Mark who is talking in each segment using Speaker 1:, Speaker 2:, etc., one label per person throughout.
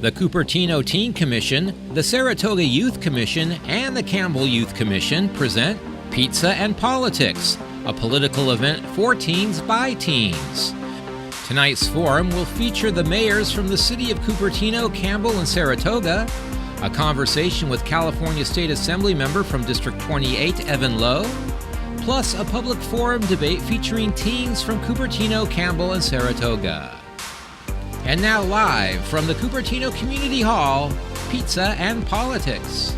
Speaker 1: The Cupertino Teen Commission, the Saratoga Youth Commission, and the Campbell Youth Commission present Pizza and Politics, a political event for teens by teens. Tonight's forum will feature the mayors from the city of Cupertino, Campbell, and Saratoga, a conversation with California State Assemblymember from District 28, Evan Low, plus a public forum debate featuring teens from Cupertino, Campbell, and Saratoga. And now live from the Cupertino Community Hall, Pizza and Politics.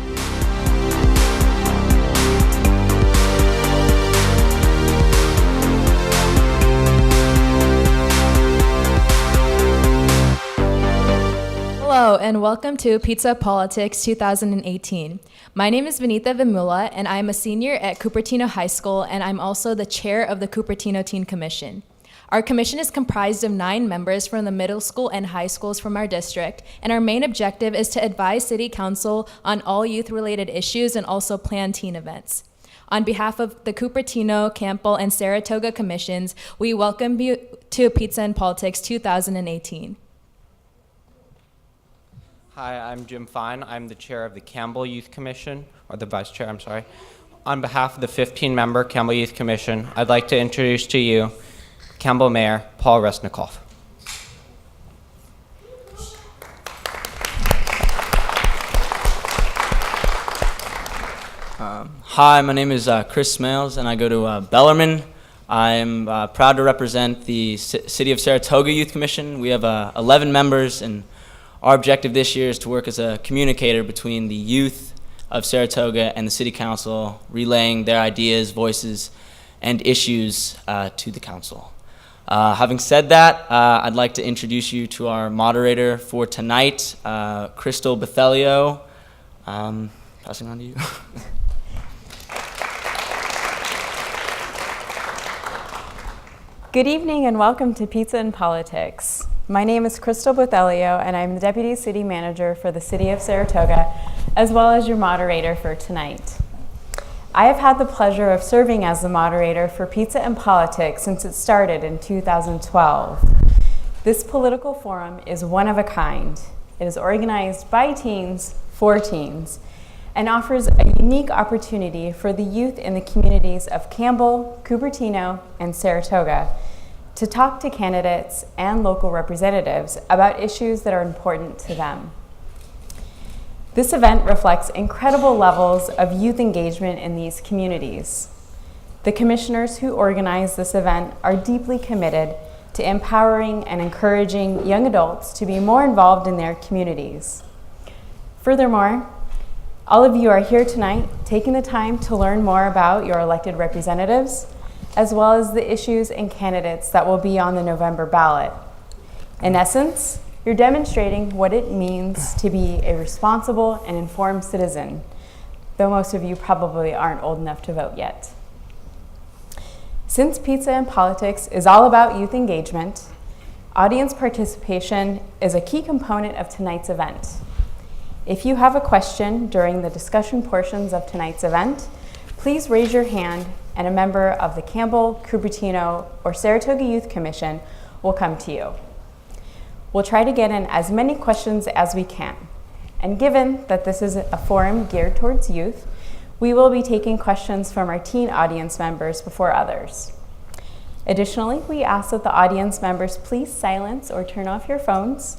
Speaker 2: Hello and welcome to Pizza Politics 2018. My name is Vinita Vimula and I'm a senior at Cupertino High School and I'm also the chair of the Cupertino Teen Commission. Our commission is comprised of 9 members from the middle school and high schools from our district, and our main objective is to advise City Council on all youth-related issues and also plan teen events. On behalf of the Cupertino, Campbell, and Saratoga commissions, we welcome you to Pizza and Politics 2018.
Speaker 3: Hi, I'm Jim Fine. I'm the chair of the Campbell Youth Commission, or the vice chair, I'm sorry. On behalf of the 15-member Campbell Youth Commission, I'd like to introduce to you Campbell Mayor Paul Resnikoff.
Speaker 4: Hi, my name is Chris Smales, and I go to Bellarmine. I'm proud to represent the City of Saratoga Youth Commission. We have 11 members, and our objective this year is to work as a communicator between the youth of Saratoga and the City Council, relaying their ideas, voices, and issues to the Council. Having said that, I'd like to introduce you to our moderator for tonight, Crystal Bethelio. Passing on to you.
Speaker 5: Good evening and welcome to Pizza and Politics. My name is Crystal Bethelio and I'm the Deputy City Manager for the City of Saratoga, as well as your moderator for tonight. I have had the pleasure of serving as the moderator for Pizza and Politics since it started in 2012. This political forum is one of a kind. It is organized by teens for teens and offers a unique opportunity for the youth in the communities of Campbell, Cupertino, and Saratoga to talk to candidates and local representatives about issues that are important to them. This event reflects incredible levels of youth engagement in these communities. The commissioners who organize this event are deeply committed to empowering and encouraging young adults to be more involved in their communities. Furthermore, all of you are here tonight taking the time to learn more about your elected representatives, as well as the issues and candidates that will be on the November ballot. In essence, you're demonstrating what it means to be a responsible and informed citizen, though most of you probably aren't old enough to vote yet. Since Pizza and Politics is all about youth engagement, audience participation is a key component of tonight's event. If you have a question during the discussion portions of tonight's event, please raise your hand and a member of the Campbell, Cupertino, or Saratoga Youth Commission will come to you. We'll try to get in as many questions as we can. And given that this is a forum geared towards youth, we will be taking questions from our teen audience members before others. Additionally, we ask that the audience members please silence or turn off your phones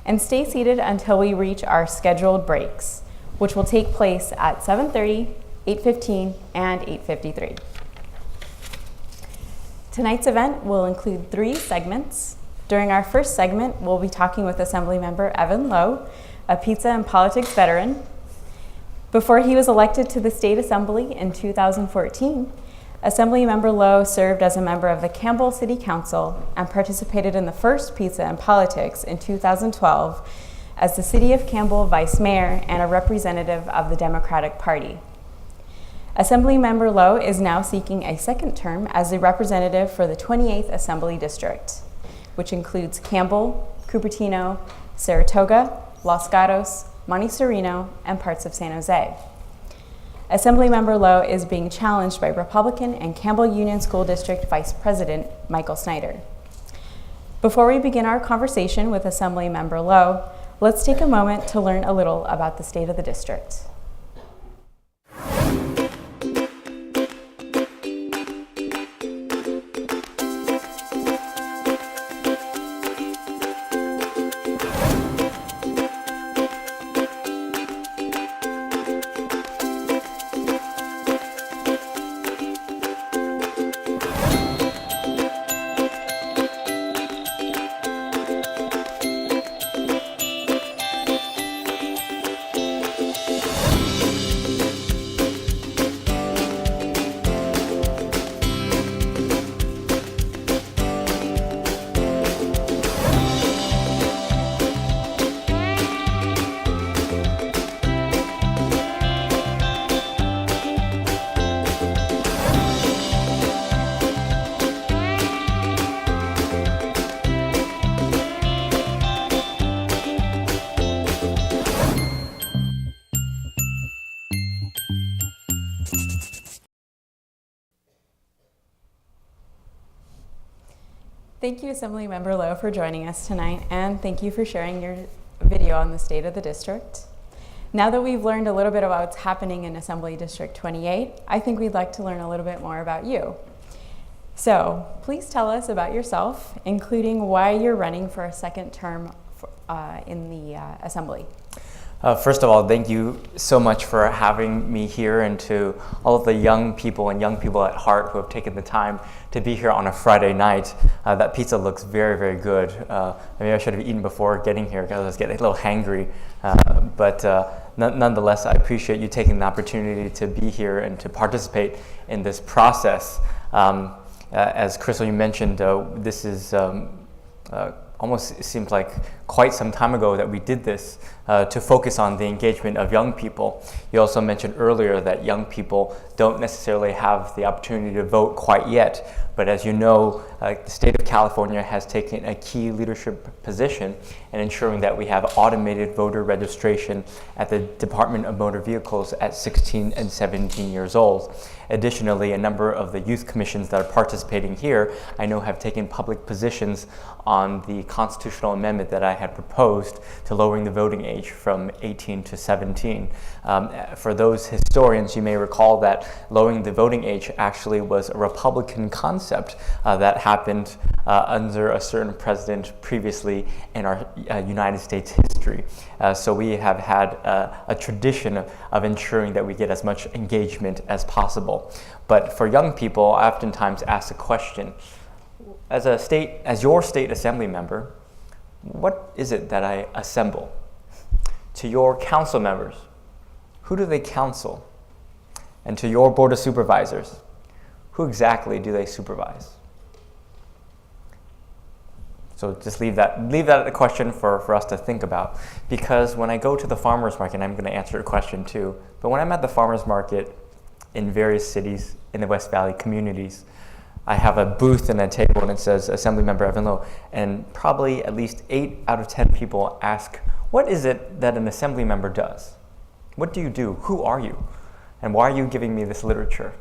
Speaker 5: and stay seated until we reach our scheduled breaks, which will take place at 7:30, 8:15, and 8:53. Tonight's event will include 3 segments. During our first segment, we'll be talking with Assemblymember Evan Low, a Pizza and Politics veteran. Before he was elected to the State Assembly in 2014, Assemblymember Low served as a member of the Campbell City Council and participated in the first Pizza and Politics in 2012 as the City of Campbell Vice Mayor and a representative of the Democratic Party. Assemblymember Low is now seeking a second term as a representative for the 28th Assembly District, which includes Campbell, Cupertino, Saratoga, Los Gatos, Monte Sereno, and parts of San Jose. Assemblymember Low is being challenged by Republican and Campbell Union School District Vice President Michael Snyder. Before we begin our conversation with Assemblymember Low, let's take a moment to learn a little about the state of the district. Thank you, Assemblymember Low, for joining us tonight, and thank you for sharing your video on the state of the district. Now that we've learned a little bit about what's happening in Assembly District 28, I think we'd like to learn a little bit more about you. So please tell us about yourself, including why you're running for a second term in the Assembly.
Speaker 6: First of all, thank you so much for having me here, and to all of the young people and young people at heart who have taken the time to be here on a Friday night. That pizza looks very, very good. Maybe I should have eaten before getting here because I was getting a little hangry. But nonetheless, I appreciate you taking the opportunity to be here and to participate in this process. As Crystal, you mentioned, this is almost seems like quite some time ago that we did this to focus on the engagement of young people. You also mentioned earlier that young people don't necessarily have the opportunity to vote quite yet, but as you know, the state of California has taken a key leadership position in ensuring that we have automated voter registration at the Department of Motor Vehicles at 16 and 17 years old. Additionally, a number of the youth commissions that are participating here, I know, have taken public positions on the constitutional amendment that I had proposed to lowering the voting age from 18 to 17. For those historians, you may recall that lowering the voting age actually was a Republican concept that happened under a certain president previously in our United States history. So we have had a tradition of ensuring that we get as much engagement as possible. But for young people, I oftentimes ask the question, as your state assembly member, what is it that I assemble? To your council members, who do they counsel? And to your board of supervisors, who exactly do they supervise? So just leave that a question for us to think about. Because when I go to the farmer's market, and I'm going to answer your question too, but when I'm at the farmer's market in various cities in the West Valley communities, I have a booth and a table and it says Assemblymember Evan Low, and probably at least 8 out of 10 people ask, what is it that an assembly member does? What do you do? Who are you? And why are you giving me this literature?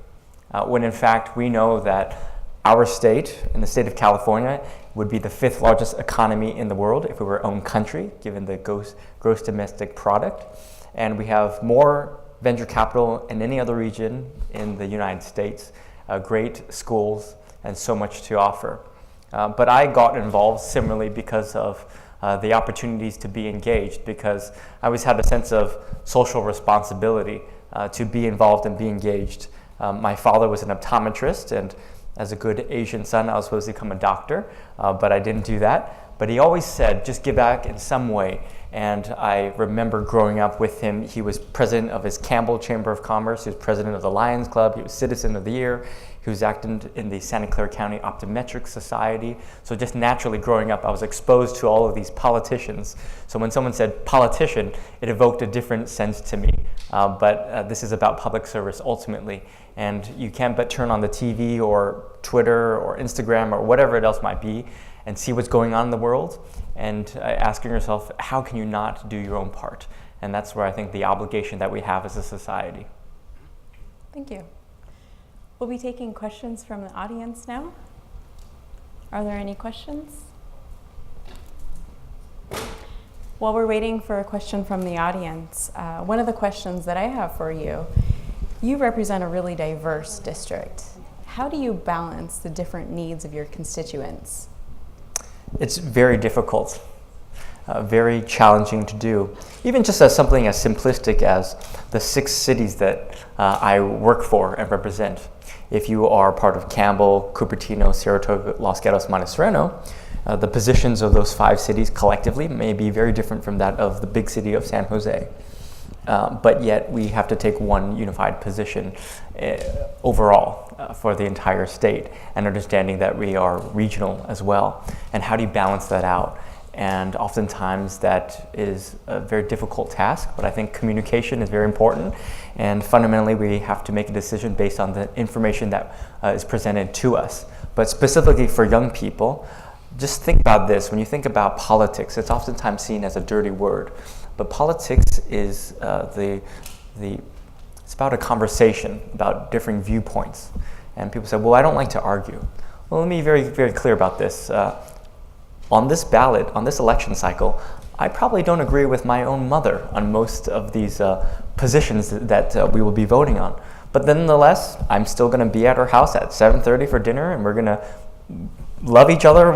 Speaker 6: When in fact we know that our state, in the state of California, would be the 5th largest economy in the world if we were our own country, given the gross domestic product. And we have more venture capital in any other region in the United States, great schools, and so much to offer. But I got involved similarly because of the opportunities to be engaged, because I always had a sense of social responsibility to be involved and be engaged. My father was an optometrist, and as a good Asian son, I was supposed to become a doctor, but I didn't do that. But he always said, just give back in some way. And I remember growing up with him. He was president of his Campbell Chamber of Commerce. He was president of the Lions Club. He was Citizen of the Year. He was active in the Santa Clara County Optometric Society. So just naturally growing up, I was exposed to all of these politicians. So when someone said politician, it evoked a different sense to me. But this is about public service ultimately. And you can't but turn on the TV or Twitter or Instagram or whatever it else might be and see what's going on in the world, and asking yourself, how can you not do your own part? And that's where I think the obligation that we have as a society.
Speaker 5: Thank you. We'll be taking questions from the audience now. Are there any questions? While we're waiting for a question from the audience, one of the questions that I have for you, you represent a really diverse district. How do you balance the different needs of your constituents?
Speaker 6: It's very difficult, very challenging to do. Even just as something as simplistic as the 6 cities that I work for and represent. If you are part of Campbell, Cupertino, Saratoga, Los Gatos, Montserrano, the positions of those 5 cities collectively may be very different from that of the big city of San Jose. But yet we have to take one unified position overall for the entire state, and understanding that we are regional as well. And how do you balance that out? And oftentimes that is a very difficult task, but I think communication is very important. And fundamentally, we have to make a decision based on the information that is presented to us. But specifically for young people, just think about this. When you think about politics, it's oftentimes seen as a dirty word. But politics is it's about a conversation about differing viewpoints. And people say, well, I don't like to argue. Well, let me be very, very clear about this. On this ballot, on this election cycle, I probably don't agree with my own mother on most of these positions that we will be voting on. But nonetheless, I'm still going to be at her house at 7:30 for dinner, and we're going to love each other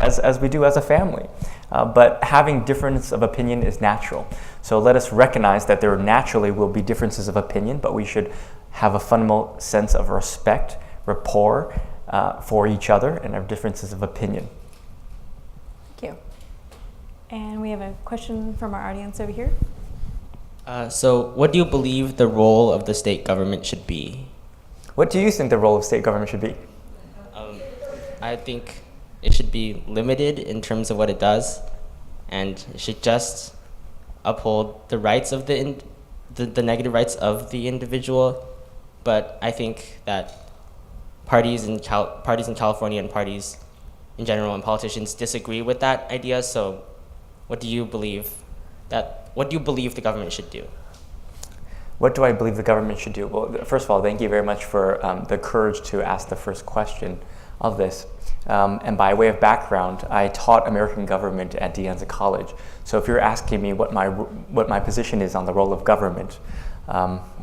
Speaker 6: as we do as a family. But having difference of opinion is natural. So let us recognize that there naturally will be differences of opinion, but we should have a fundamental sense of respect, rapport for each other and our differences of opinion.
Speaker 5: Thank you. And we have a question from our audience over here.
Speaker 7: So what do you believe the role of the state government should be?
Speaker 6: What do you think the role of state government should be?
Speaker 7: I think it should be limited in terms of what it does, and it should just uphold the rights of the negative rights of the individual. But I think that parties in California and parties in general and politicians disagree with that idea. So what do you believe the government should do?
Speaker 6: What do I believe the government should do? Well, first of all, thank you very much for the courage to ask the first question of this. And by way of background, I taught American government at De Anza College. So if you're asking me what my position is on the role of government,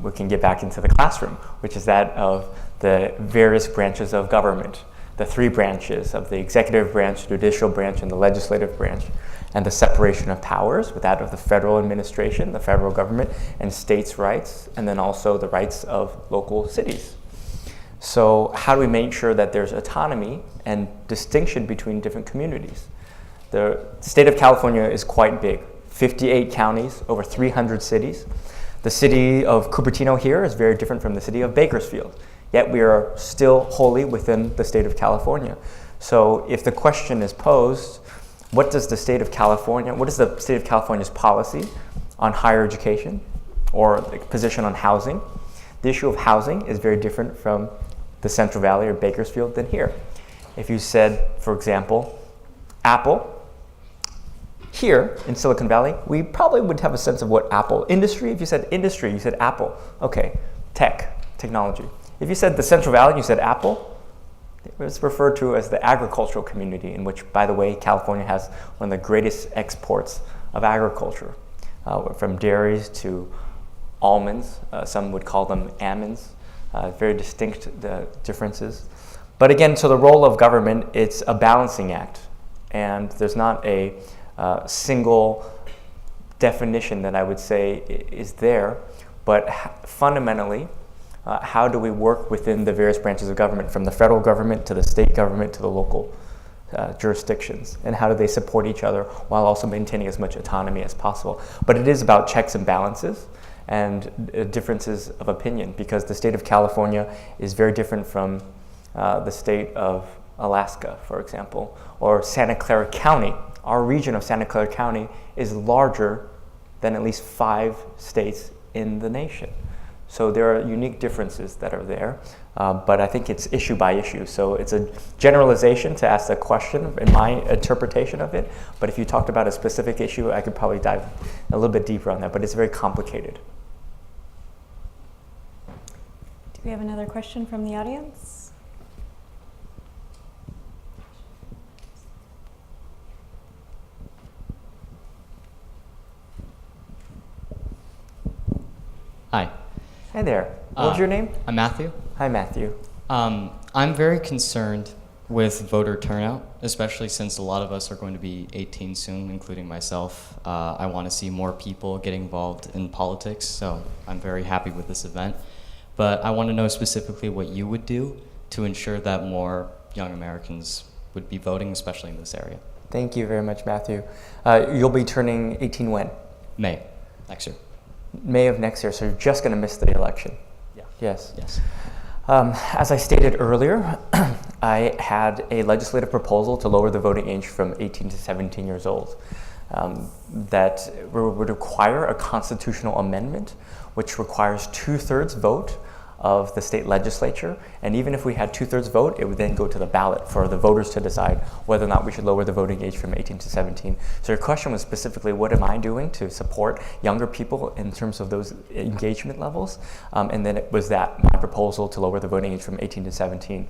Speaker 6: we can get back into the classroom, which is that of the various branches of government, the 3 branches of the executive branch, judicial branch, and the legislative branch, and the separation of powers with that of the federal administration, the federal government, and states' rights, and then also the rights of local cities. So how do we make sure that there's autonomy and distinction between different communities? The state of California is quite big, 58 counties, over 300 cities. The city of Cupertino here is very different from the city of Bakersfield, yet we are still wholly within the state of California. So if the question is posed, what is the state of California's policy on higher education or the position on housing? The issue of housing is very different from the Central Valley or Bakersfield than here. If you said, for example, Apple, here in Silicon Valley, we probably would have a sense of what Apple. Industry, if you said industry, you said Apple. Okay, technology. If you said the Central Valley, you said Apple, it was referred to as the agricultural community, in which, by the way, California has one of the greatest exports of agriculture, from dairies to almonds. Some would call them almonds. Very distinct differences. But again, so the role of government, it's a balancing act. And there's not a single definition that I would say is there. But fundamentally, how do we work within the various branches of government, from the federal government to the state government to the local jurisdictions? And how do they support each other while also maintaining as much autonomy as possible? But it is about checks and balances and differences of opinion, because the state of California is very different from the state of Alaska, for example, or Santa Clara County. Our region of Santa Clara County is larger than at least 5 states in the nation. So there are unique differences that are there, but I think it's issue by issue. So it's a generalization to ask the question in my interpretation of it, but if you talked about a specific issue, I could probably dive a little bit deeper on that, but it's very complicated.
Speaker 5: Do we have another question from the audience?
Speaker 8: Hi.
Speaker 6: Hi there. What's your name?
Speaker 8: I'm Matthew.
Speaker 6: Hi, Matthew.
Speaker 8: I'm very concerned with voter turnout, especially since a lot of us are going to be 18 soon, including myself. I want to see more people get involved in politics, so I'm very happy with this event. But I want to know specifically what you would do to ensure that more young Americans would be voting, especially in this area.
Speaker 6: Thank you very much, Matthew. You'll be turning 18 when?
Speaker 8: May, next year.
Speaker 6: May of next year, so you're just going to miss the election.
Speaker 8: Yeah.
Speaker 6: Yes.
Speaker 8: Yes.
Speaker 6: As I stated earlier, I had a legislative proposal to lower the voting age from 18 to 17 years old. That would require a constitutional amendment, which requires 2/3 vote of the state legislature. And even if we had 2/3 vote, it would then go to the ballot for the voters to decide whether or not we should lower the voting age from 18 to 17. So your question was specifically, what am I doing to support younger people in terms of those engagement levels? And then it was that my proposal to lower the voting age from 18 to 17.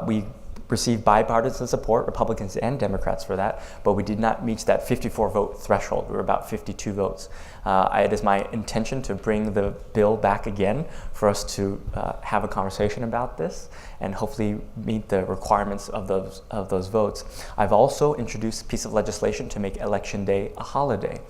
Speaker 6: We received bipartisan support, Republicans and Democrats for that, but we did not reach that 54 vote threshold. We were about 52 votes. It is my intention to bring the bill back again for us to have a conversation about this and hopefully meet the requirements of those votes. I've also introduced a piece of legislation to make Election Day a holiday.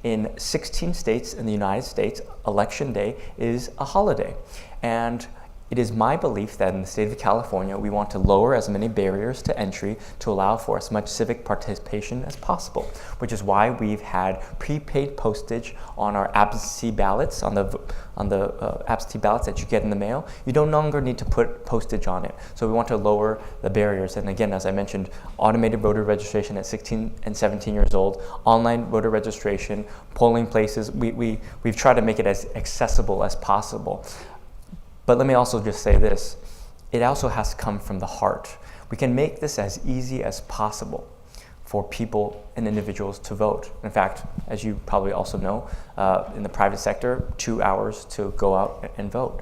Speaker 6: In 16 states in the United States, Election Day is a holiday. And it is my belief that in the state of California, we want to lower as many barriers to entry to allow for as much civic participation as possible, which is why we've had prepaid postage on our absentee ballots, on the absentee ballots that you get in the mail. You no longer need to put postage on it. So we want to lower the barriers. And again, as I mentioned, automated voter registration at 16 and 17 years old, online voter registration, polling places. We've tried to make it as accessible as possible. But let me also just say this, it also has to come from the heart. We can make this as easy as possible for people and individuals to vote. In fact, as you probably also know, in the private sector, 2 hours to go out and vote.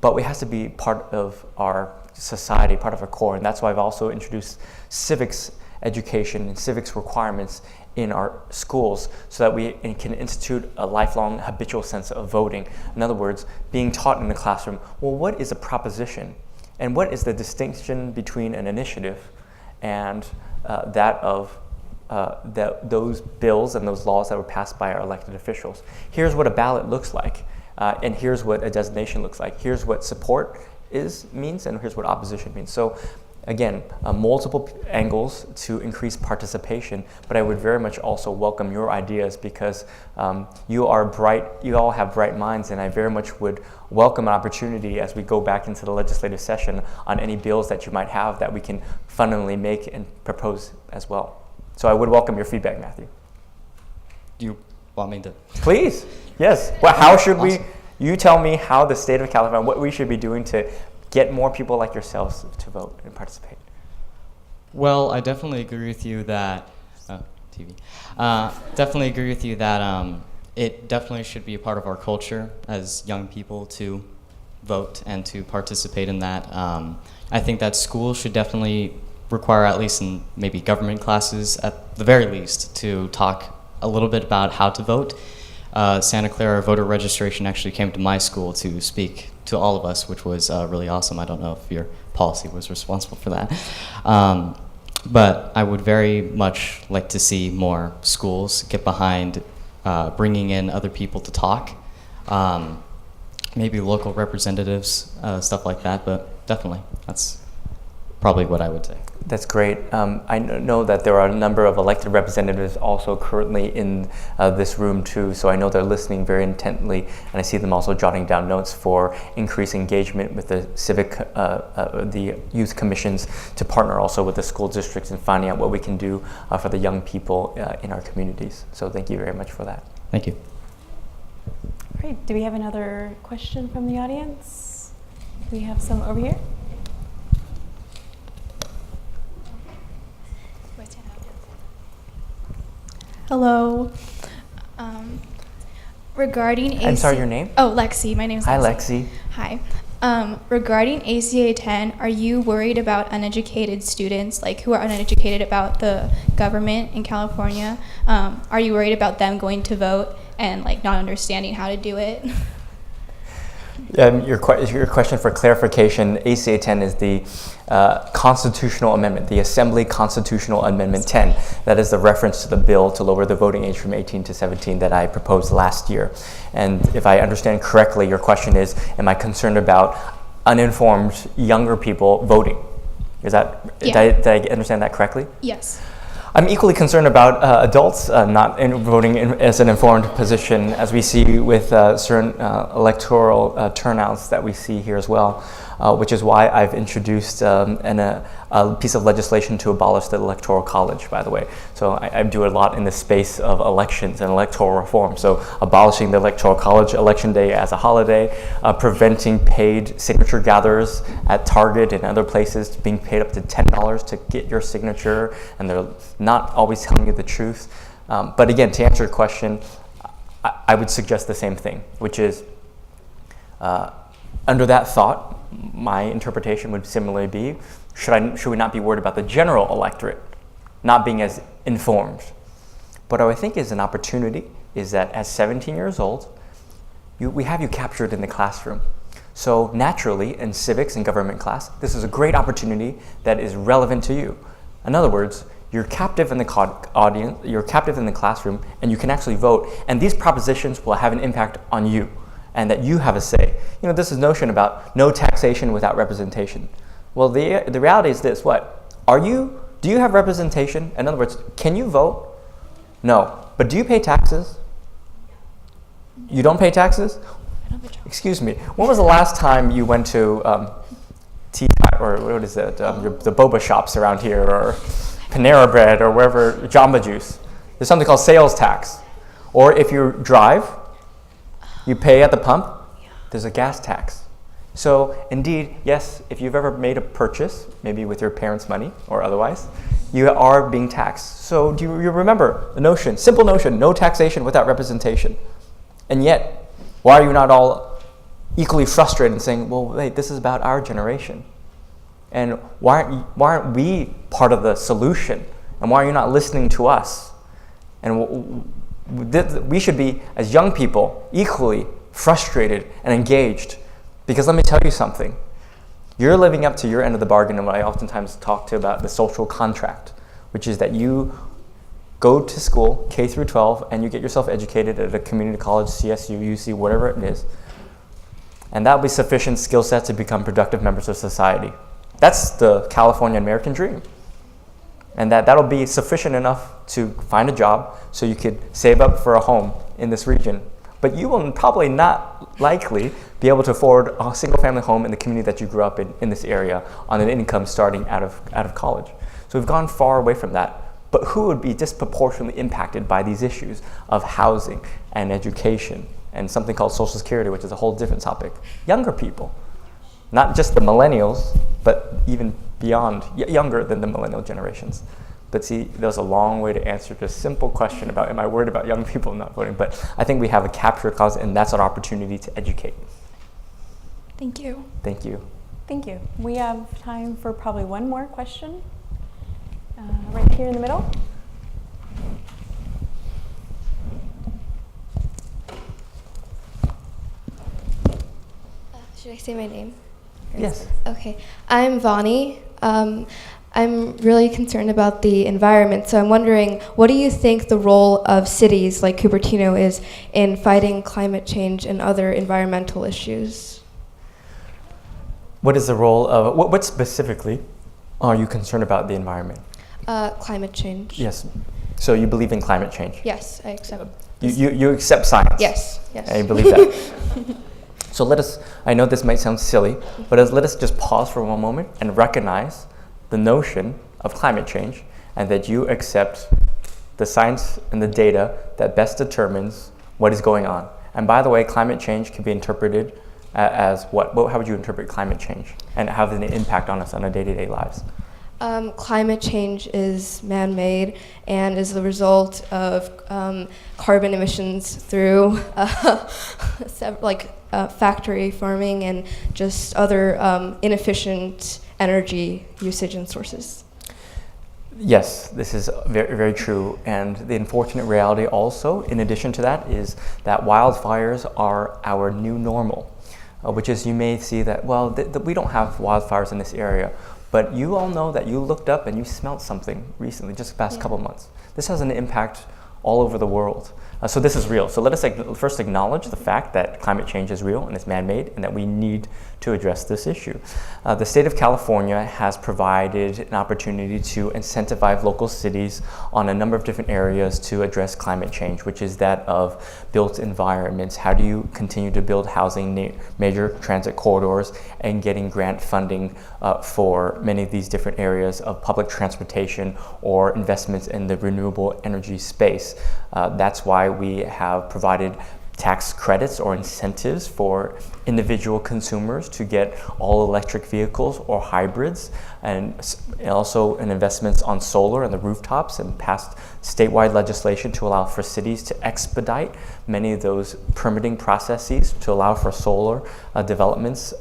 Speaker 6: But it has to be part of our society, part of our core, and that's why I've also introduced civics education and civics requirements in our schools so that we can institute a lifelong habitual sense of voting. In other words, being taught in the classroom, well, what is a proposition? And what is the distinction between an initiative and those bills and those laws that were passed by our elected officials? Here's what a ballot looks like, and here's what a designation looks like. Here's what support means, and here's what opposition means. So again, multiple angles to increase participation, but I would very much also welcome your ideas because you all have bright minds, and I very much would welcome an opportunity as we go back into the legislative session on any bills that you might have that we can fundamentally make and propose as well. So I would welcome your feedback, Matthew.
Speaker 8: Do you want me to?
Speaker 6: Please, yes. Well, how should you tell me how the state of California, what we should be doing to get more people like yourselves to vote and participate?
Speaker 8: Well, I definitely agree with you that, definitely agree with you that it definitely should be a part of our culture as young people to vote and to participate in that. I think that schools should definitely require, at least in maybe government classes at the very least, to talk a little bit about how to vote. Santa Clara voter registration actually came to my school to speak to all of us, which was really awesome. I don't know if your policy was responsible for that. But I would very much like to see more schools get behind bringing in other people to talk, maybe local representatives, stuff like that, but definitely, that's probably what I would say.
Speaker 6: That's great. I know that there are a number of elected representatives also currently in this room too, so I know they're listening very intently, and I see them also jotting down notes for increased engagement with the the youth commissions to partner also with the school districts and finding out what we can do for the young people in our communities. So thank you very much for that.
Speaker 8: Thank you.
Speaker 5: Great. Do we have another question from the audience? We have some over here.
Speaker 9: Hello. Regarding
Speaker 6: I'm sorry, your name?
Speaker 9: Oh, Lexi. My name is Lexi.
Speaker 6: Hi, Lexi.
Speaker 9: Hi. Regarding ACA 10, are you worried about uneducated students, like who are uneducated about the government in California? Are you worried about them going to vote and like not understanding how to do it?
Speaker 6: Your question for clarification, ACA 10 is the constitutional amendment, the Assembly Constitutional Amendment 10. That is the reference to the bill to lower the voting age from 18 to 17 that I proposed last year. And if I understand correctly, your question is, am I concerned about uninformed younger people voting? Is that,
Speaker 9: Yeah.
Speaker 6: did I understand that correctly?
Speaker 9: Yes.
Speaker 6: I'm equally concerned about adults not voting as an informed position, as we see with certain electoral turnouts that we see here as well, which is why I've introduced a piece of legislation to abolish the Electoral College, by the way. So I do a lot in the space of elections and electoral reform. So abolishing the Electoral College, election day as a holiday, preventing paid signature gatherers at Target and other places being paid up to $10 to get your signature, and they're not always telling you the truth. But again, to answer your question, I would suggest the same thing, which is under that thought, my interpretation would similarly be, should we not be worried about the general electorate not being as informed? What I think is an opportunity is that at 17 years old, we have you captured in the classroom. So naturally, in civics and government class, this is a great opportunity that is relevant to you. In other words, you're captive in the audience, you're captive in the classroom, and you can actually vote. And these propositions will have an impact on you, and that you have a say. You know, this is notion about no taxation without representation. Well, the reality is this: do you have representation? In other words, can you vote? No. But do you pay taxes? You don't pay taxes? Excuse me. When was the last time you went to tea or what is it? The boba shops around here, or Panera Bread, or wherever, Jamba Juice? There's something called sales tax. Or if you drive, you pay at the pump. There's a gas tax. So indeed, yes, if you've ever made a purchase, maybe with your parents' money or otherwise, you are being taxed. So do you remember the notion, simple notion, no taxation without representation? And yet, why are you not all equally frustrated and saying, well, wait, this is about our generation? And why aren't we part of the solution? And why are you not listening to us? And we should be, as young people, equally frustrated and engaged. Because let me tell you something. You're living up to your end of the bargain, and what I oftentimes talk to about the social contract, which is that you go to school, K through 12, and you get yourself educated at a community college, CSU, UC, whatever it is. And that'll be sufficient skill set to become productive members of society. That's the California American dream. And that'll be sufficient enough to find a job so you could save up for a home in this region. But you will probably not likely be able to afford a single family home in the community that you grew up in this area on an income starting out of college. So we've gone far away from that. But who would be disproportionately impacted by these issues of housing and education and something called Social Security, which is a whole different topic? Younger people. Not just the millennials, but even beyond, younger than the millennial generations. But see, there's a long way to answer this simple question about, am I worried about young people not voting? But I think we have a captured cause, and that's our opportunity to educate.
Speaker 9: Thank you.
Speaker 6: Thank you.
Speaker 5: Thank you. We have time for probably one more question. Right here in the middle.
Speaker 10: Should I say my name?
Speaker 6: Yes.
Speaker 10: Okay. I'm Vani. I'm really concerned about the environment, so I'm wondering, what do you think the role of cities like Cupertino is in fighting climate change and other environmental issues?
Speaker 6: What is the role of, what specifically are you concerned about the environment?
Speaker 10: Climate change.
Speaker 6: Yes. So you believe in climate change?
Speaker 10: Yes, I accept.
Speaker 6: You accept science?
Speaker 10: Yes, yes.
Speaker 6: And you believe that? So I know this might sound silly, but let us just pause for one moment and recognize the notion of climate change, and that you accept the science and the data that best determines what is going on. And by the way, climate change can be interpreted as what? How would you interpret climate change? And how does it impact on us on our day-to-day lives?
Speaker 10: Climate change is man-made and is the result of carbon emissions through factory farming and just other inefficient energy usage and sources.
Speaker 6: Yes, this is very, very true. And the unfortunate reality also, in addition to that, is that wildfires are our new normal. which is you may see that, well, we don't have wildfires in this area, but you all know that you looked up and you smelled something recently, just the past couple months. This has an impact all over the world. So this is real. So let us first acknowledge the fact that climate change is real and it's man-made and that we need to address this issue. The state of California has provided an opportunity to incentivize local cities on a number of different areas to address climate change, which is that of built environments. How do you continue to build housing, major transit corridors, and getting grant funding for many of these different areas of public transportation or investments in the renewable energy space. That's why we have provided tax credits or incentives for individual consumers to get all electric vehicles or hybrids, and also in investments on solar and the rooftops, and passed statewide legislation to allow for cities to expedite many of those permitting processes to allow for solar developments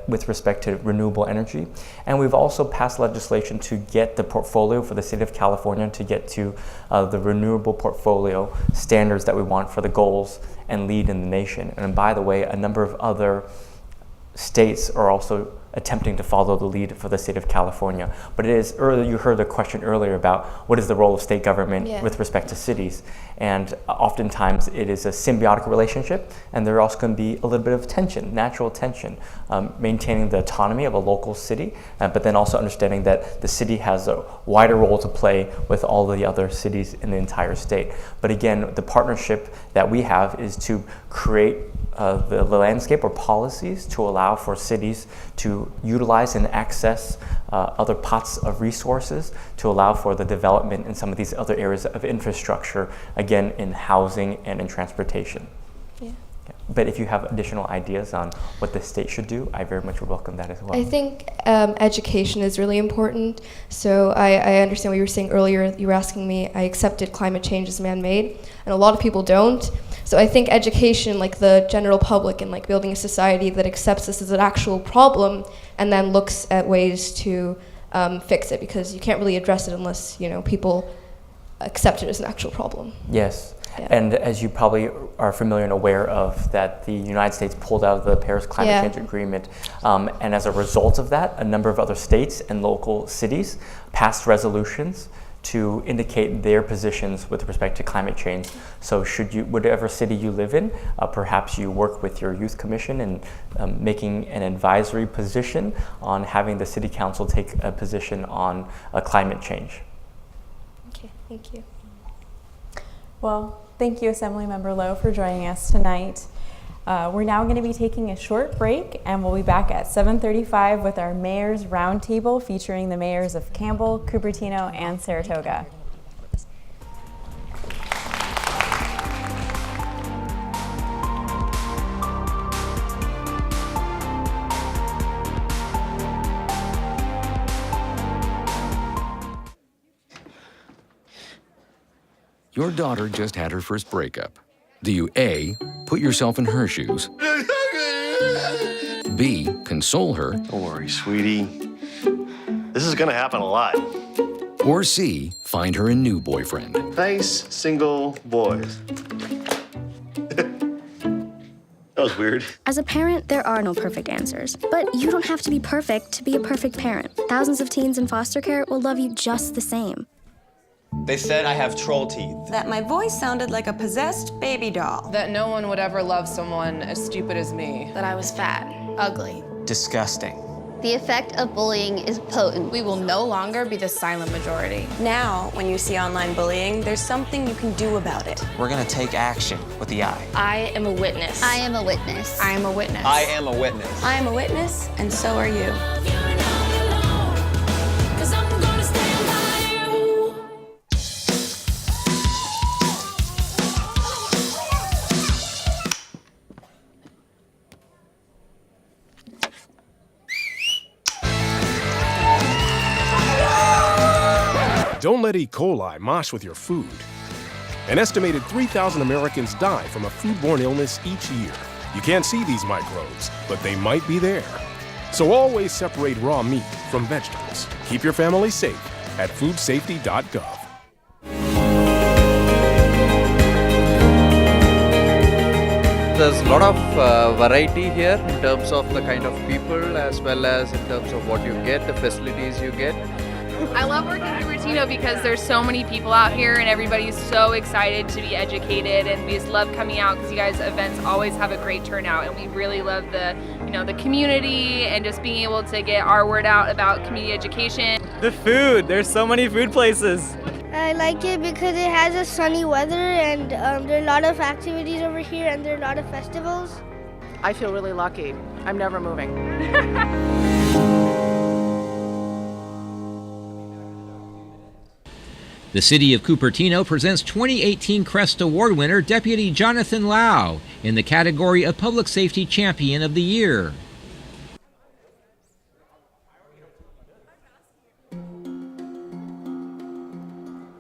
Speaker 6: with respect to renewable energy. And we've also passed legislation to get the portfolio for the state of California to get to the renewable portfolio standards that we want for the goals and lead in the nation. And by the way, a number of other states are also attempting to follow the lead for the state of California. But it is, earlier you heard the question earlier about what is the role of state government with respect to cities. And oftentimes it is a symbiotic relationship, and there also can be a little bit of tension, natural tension, maintaining the autonomy of a local city, but then also understanding that the city has a wider role to play with all the other cities in the entire state. But again, the partnership that we have is to create the landscape or policies to allow for cities to utilize and access other pots of resources to allow for the development in some of these other areas of infrastructure, again, in housing and in transportation. Yeah. But if you have additional ideas on what the state should do, I very much would welcome that as well.
Speaker 10: I think education is really important. So I understand what you were saying earlier. You were asking me, I accepted climate change as man-made, and a lot of people don't. So I think education, like the general public, and like building a society that accepts this as an actual problem and then looks at ways to fix it, because you can't really address it unless, you know, people accept it as an actual problem.
Speaker 6: Yes.
Speaker 10: Yeah.
Speaker 6: And as you probably are familiar and aware of, that the United States pulled out of the Paris Climate Change Agreement. And as a result of that, a number of other states and local cities passed resolutions to indicate their positions with respect to climate change. So should you, whatever city you live in, perhaps you work with your youth commission and making an advisory position on having the city council take a position on climate change.
Speaker 10: Okay, thank you.
Speaker 5: Well, thank you, Assemblymember Low, for joining us tonight. We're now going to be taking a short break, and we'll be back at 7:35 with our Mayor's Roundtable featuring the mayors of Campbell, Cupertino, and Saratoga.
Speaker 11: Your daughter just had her first breakup. Do you A, put yourself in her shoes, B, console her,
Speaker 12: don't worry, sweetie. This is gonna happen a lot.
Speaker 11: or C, find her a new boyfriend?
Speaker 12: Nice, single boys. That was weird.
Speaker 13: As a parent, there are no perfect answers. But you don't have to be perfect to be a perfect parent. Thousands of teens in foster care will love you just the same.
Speaker 14: They said I have troll teeth.
Speaker 15: That my voice sounded like a possessed baby doll.
Speaker 16: That no one would ever love someone as stupid as me.
Speaker 17: That I was fat, ugly.
Speaker 14: Disgusting.
Speaker 18: The effect of bullying is potent.
Speaker 17: We will no longer be the silent majority.
Speaker 15: Now, when you see online bullying, there's something you can do about it.
Speaker 14: We're gonna take action with the I.
Speaker 17: I am a witness.
Speaker 18: I am a witness.
Speaker 17: I am a witness.
Speaker 14: I am a witness.
Speaker 15: I am a witness, and so are you.
Speaker 19: Don't let E. coli mosh with your food. An estimated 3,000 Americans die from a foodborne illness each year. You can't see these microbes, but they might be there. So always separate raw meat from vegetables. Keep your family safe at foodsafety.gov.
Speaker 20: there's a lot of variety here in terms of the kind of people as well as in terms of what you get, the facilities you get.
Speaker 21: I love working in Cupertino because there's so many people out here and everybody's so excited to be educated, and we just love coming out because you guys' events always have a great turnout, and we really love the community and just being able to get our word out about community education.
Speaker 22: The food, there's so many food places.
Speaker 23: I like it because it has a sunny weather and there are a lot of activities over here and there are a lot of festivals.
Speaker 16: I feel really lucky. I'm never moving.
Speaker 1: The City of Cupertino presents 2018 Crest Award winner Deputy Jonathan Low in the category of Public Safety Champion of the Year.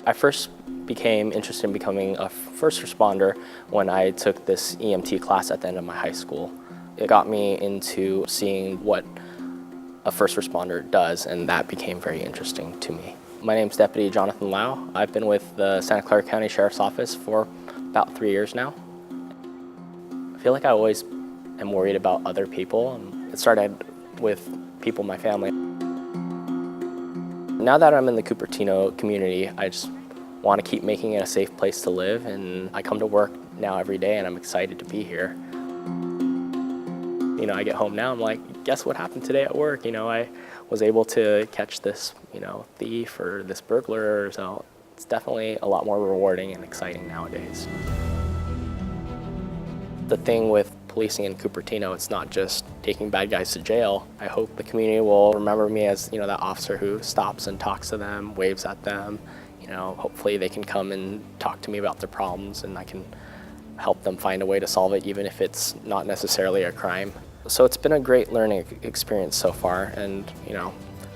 Speaker 24: I first became interested in becoming a first responder when I took this EMT class at the end of my high school. It got me into seeing what a first responder does, and that became very interesting to me. My name is Deputy Jonathan Low. I've been with the Santa Clara County Sheriff's Office for about 3 years now. I feel like I always am worried about other people, and it started with people in my family. Now that I'm in the Cupertino community, I just want to keep making it a safe place to live, and I come to work now every day and I'm excited to be here. I get home now, I'm like, guess what happened today at work? I was able to catch this, thief or this burglar, so it's definitely a lot more rewarding and exciting nowadays. The thing with policing in Cupertino, it's not just taking bad guys to jail. I hope the community will remember me as, that officer who stops and talks to them, waves at them. Hopefully they can come and talk to me about their problems and I can help them find a way to solve it, even if it's not necessarily a crime. So it's been a great learning experience so far, and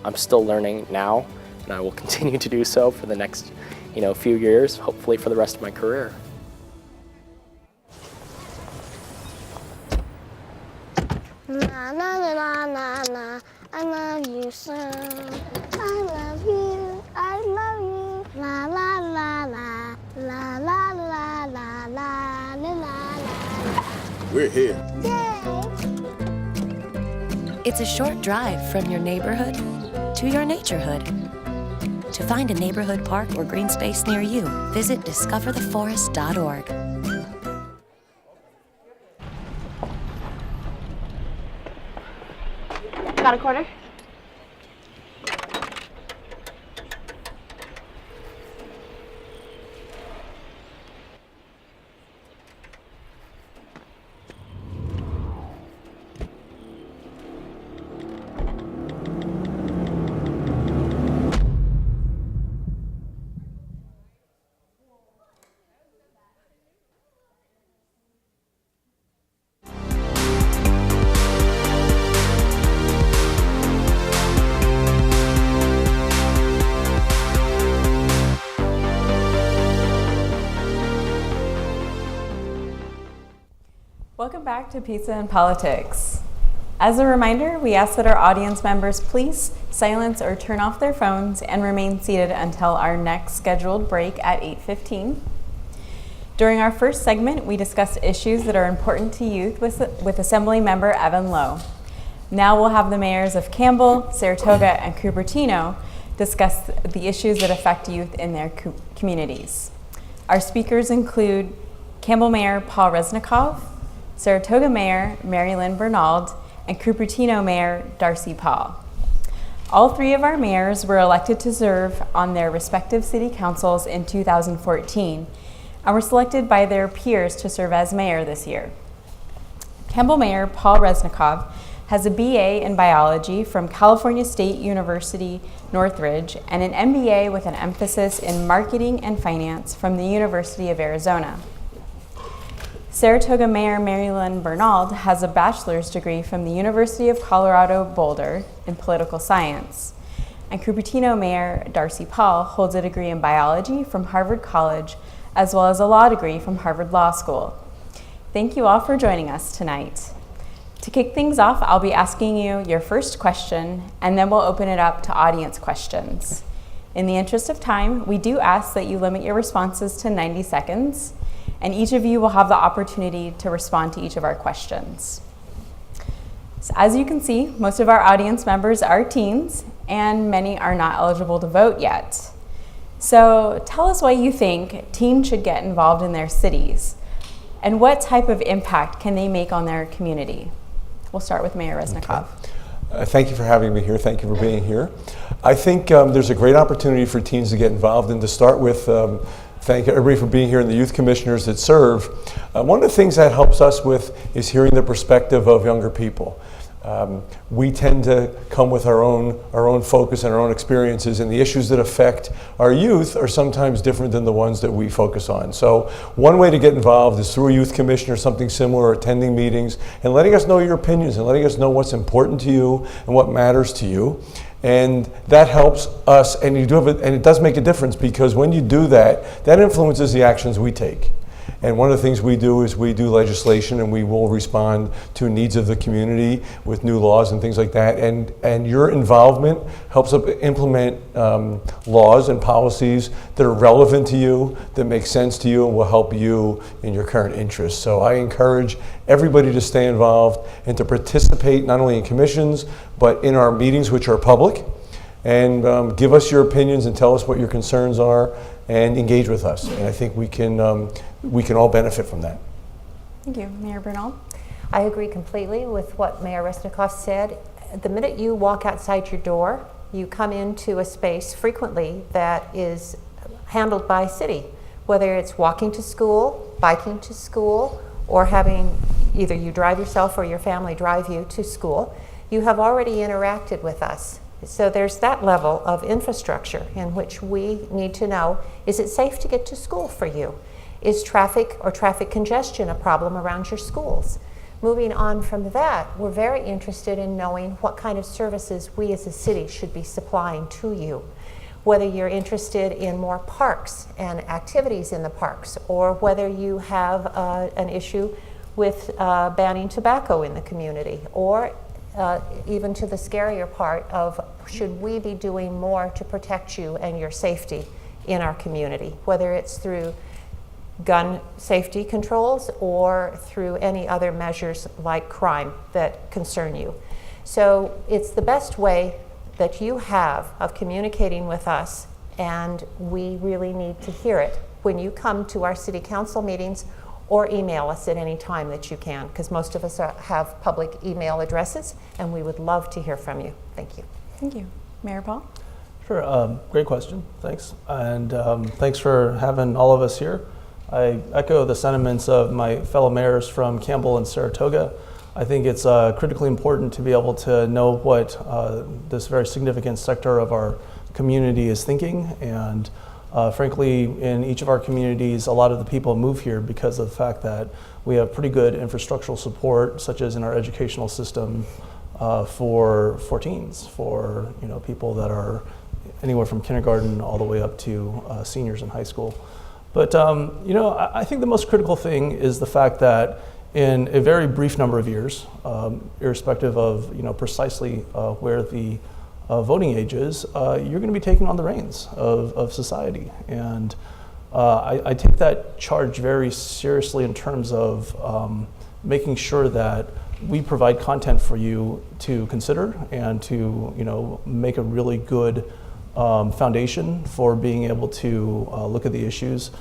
Speaker 24: I'm still learning now, and I will continue to do so for the next few years, hopefully for the rest of my career.
Speaker 23: Na na na na na, I love you so. I love you, I love you. La la la la, la la la la la la la.
Speaker 25: We're here.
Speaker 23: Yay!
Speaker 26: It's a short drive from your neighborhood to your naturehood. To find a neighborhood park or green space near you, visit discovertheforest.org.
Speaker 23: Got a quarter?
Speaker 5: Welcome back to Pizza and Politics. As a reminder, we ask that our audience members please silence or turn off their phones and remain seated until our next scheduled break at 8:15. During our first segment, we discussed issues that are important to youth with Assemblymember Evan Low. Now we'll have the mayors of Campbell, Saratoga, and Cupertino discuss the issues that affect youth in their communities. Our speakers include Campbell Mayor Paul Resnikoff, Saratoga Mayor Mary Lynn Bernald, and Cupertino Mayor Darcy Paul. All three of our mayors were elected to serve on their respective city councils in 2014 and were selected by their peers to serve as mayor this year. Campbell Mayor Paul Resnikoff has a BA in biology from California State University, Northridge, and an MBA with an emphasis in marketing and finance from the University of Arizona. Saratoga Mayor Mary Lynn Bernald has a bachelor's degree from the University of Colorado Boulder in political science. And Cupertino Mayor Darcy Paul holds a degree in biology from Harvard College, as well as a law degree from Harvard Law School. Thank you all for joining us tonight. To kick things off, I'll be asking you your first question, and then we'll open it up to audience questions. In the interest of time, we do ask that you limit your responses to 90 seconds. and each of you will have the opportunity to respond to each of our questions. So as you can see, most of our audience members are teens, and many are not eligible to vote yet. So tell us why you think teens should get involved in their cities, and what type of impact can they make on their community? We'll start with Mayor Resnikoff.
Speaker 2: Thank you for having me here. Thank you for being here. I think there's a great opportunity for teens to get involved, and to start with, thank everybody for being here and the youth commissioners that serve. One of the things that helps us with is hearing the perspective of younger people. We tend to come with our own focus and our own experiences, and the issues that affect our youth are sometimes different than the ones that we focus on. So one way to get involved is through a youth commission or something similar, or attending meetings and letting us know your opinions and letting us know what's important to you and what matters to you. And that helps us, and and it does make a difference, because when you do that, that influences the actions we take. And one of the things we do is we do legislation, and we will respond to needs of the community with new laws and things like that. And your involvement helps us implement laws and policies that are relevant to you, that make sense to you, and will help you in your current interests. So I encourage everybody to stay involved and to participate not only in commissions, but in our meetings, which are public. And give us your opinions and tell us what your concerns are, and engage with us. And I think we can all benefit from that.
Speaker 5: Thank you. Mayor Bernal?
Speaker 3: I agree completely with what Mayor Resnikoff said. The minute you walk outside your door, you come into a space frequently that is handled by city, whether it's walking to school, biking to school, or having either you drive yourself or your family drive you to school. You have already interacted with us. So there's that level of infrastructure in which we need to know, is it safe to get to school for you? Is traffic or traffic congestion a problem around your schools? Moving on from that, we're very interested in knowing what kind of services we as a city should be supplying to you. Whether you're interested in more parks and activities in the parks, or whether you have an issue with banning tobacco in the community, or even to the scarier part of, should we be doing more to protect you and your safety in our community, whether it's through gun safety controls or through any other measures like crime that concern you. So it's the best way that you have of communicating with us, and we really need to hear it when you come to our city council meetings, or email us at any time that you can, because most of us have public email addresses, and we would love to hear from you. Thank you.
Speaker 5: Thank you. Mayor Paul?
Speaker 4: Sure, great question, thanks. And thanks for having all of us here. I echo the sentiments of my fellow mayors from Campbell and Saratoga. I think it's critically important to be able to know what this very significant sector of our community is thinking, and frankly, in each of our communities, a lot of the people move here because of the fact that we have pretty good infrastructural support, such as in our educational system for teens, for people that are anywhere from kindergarten all the way up to seniors in high school. But I think the most critical thing is the fact that in a very brief number of years, irrespective of precisely where the voting age is, you're going to be taking on the reins of society. And I take that charge very seriously in terms of making sure that we provide content for you to consider and to make a really good foundation for being able to look at the issues.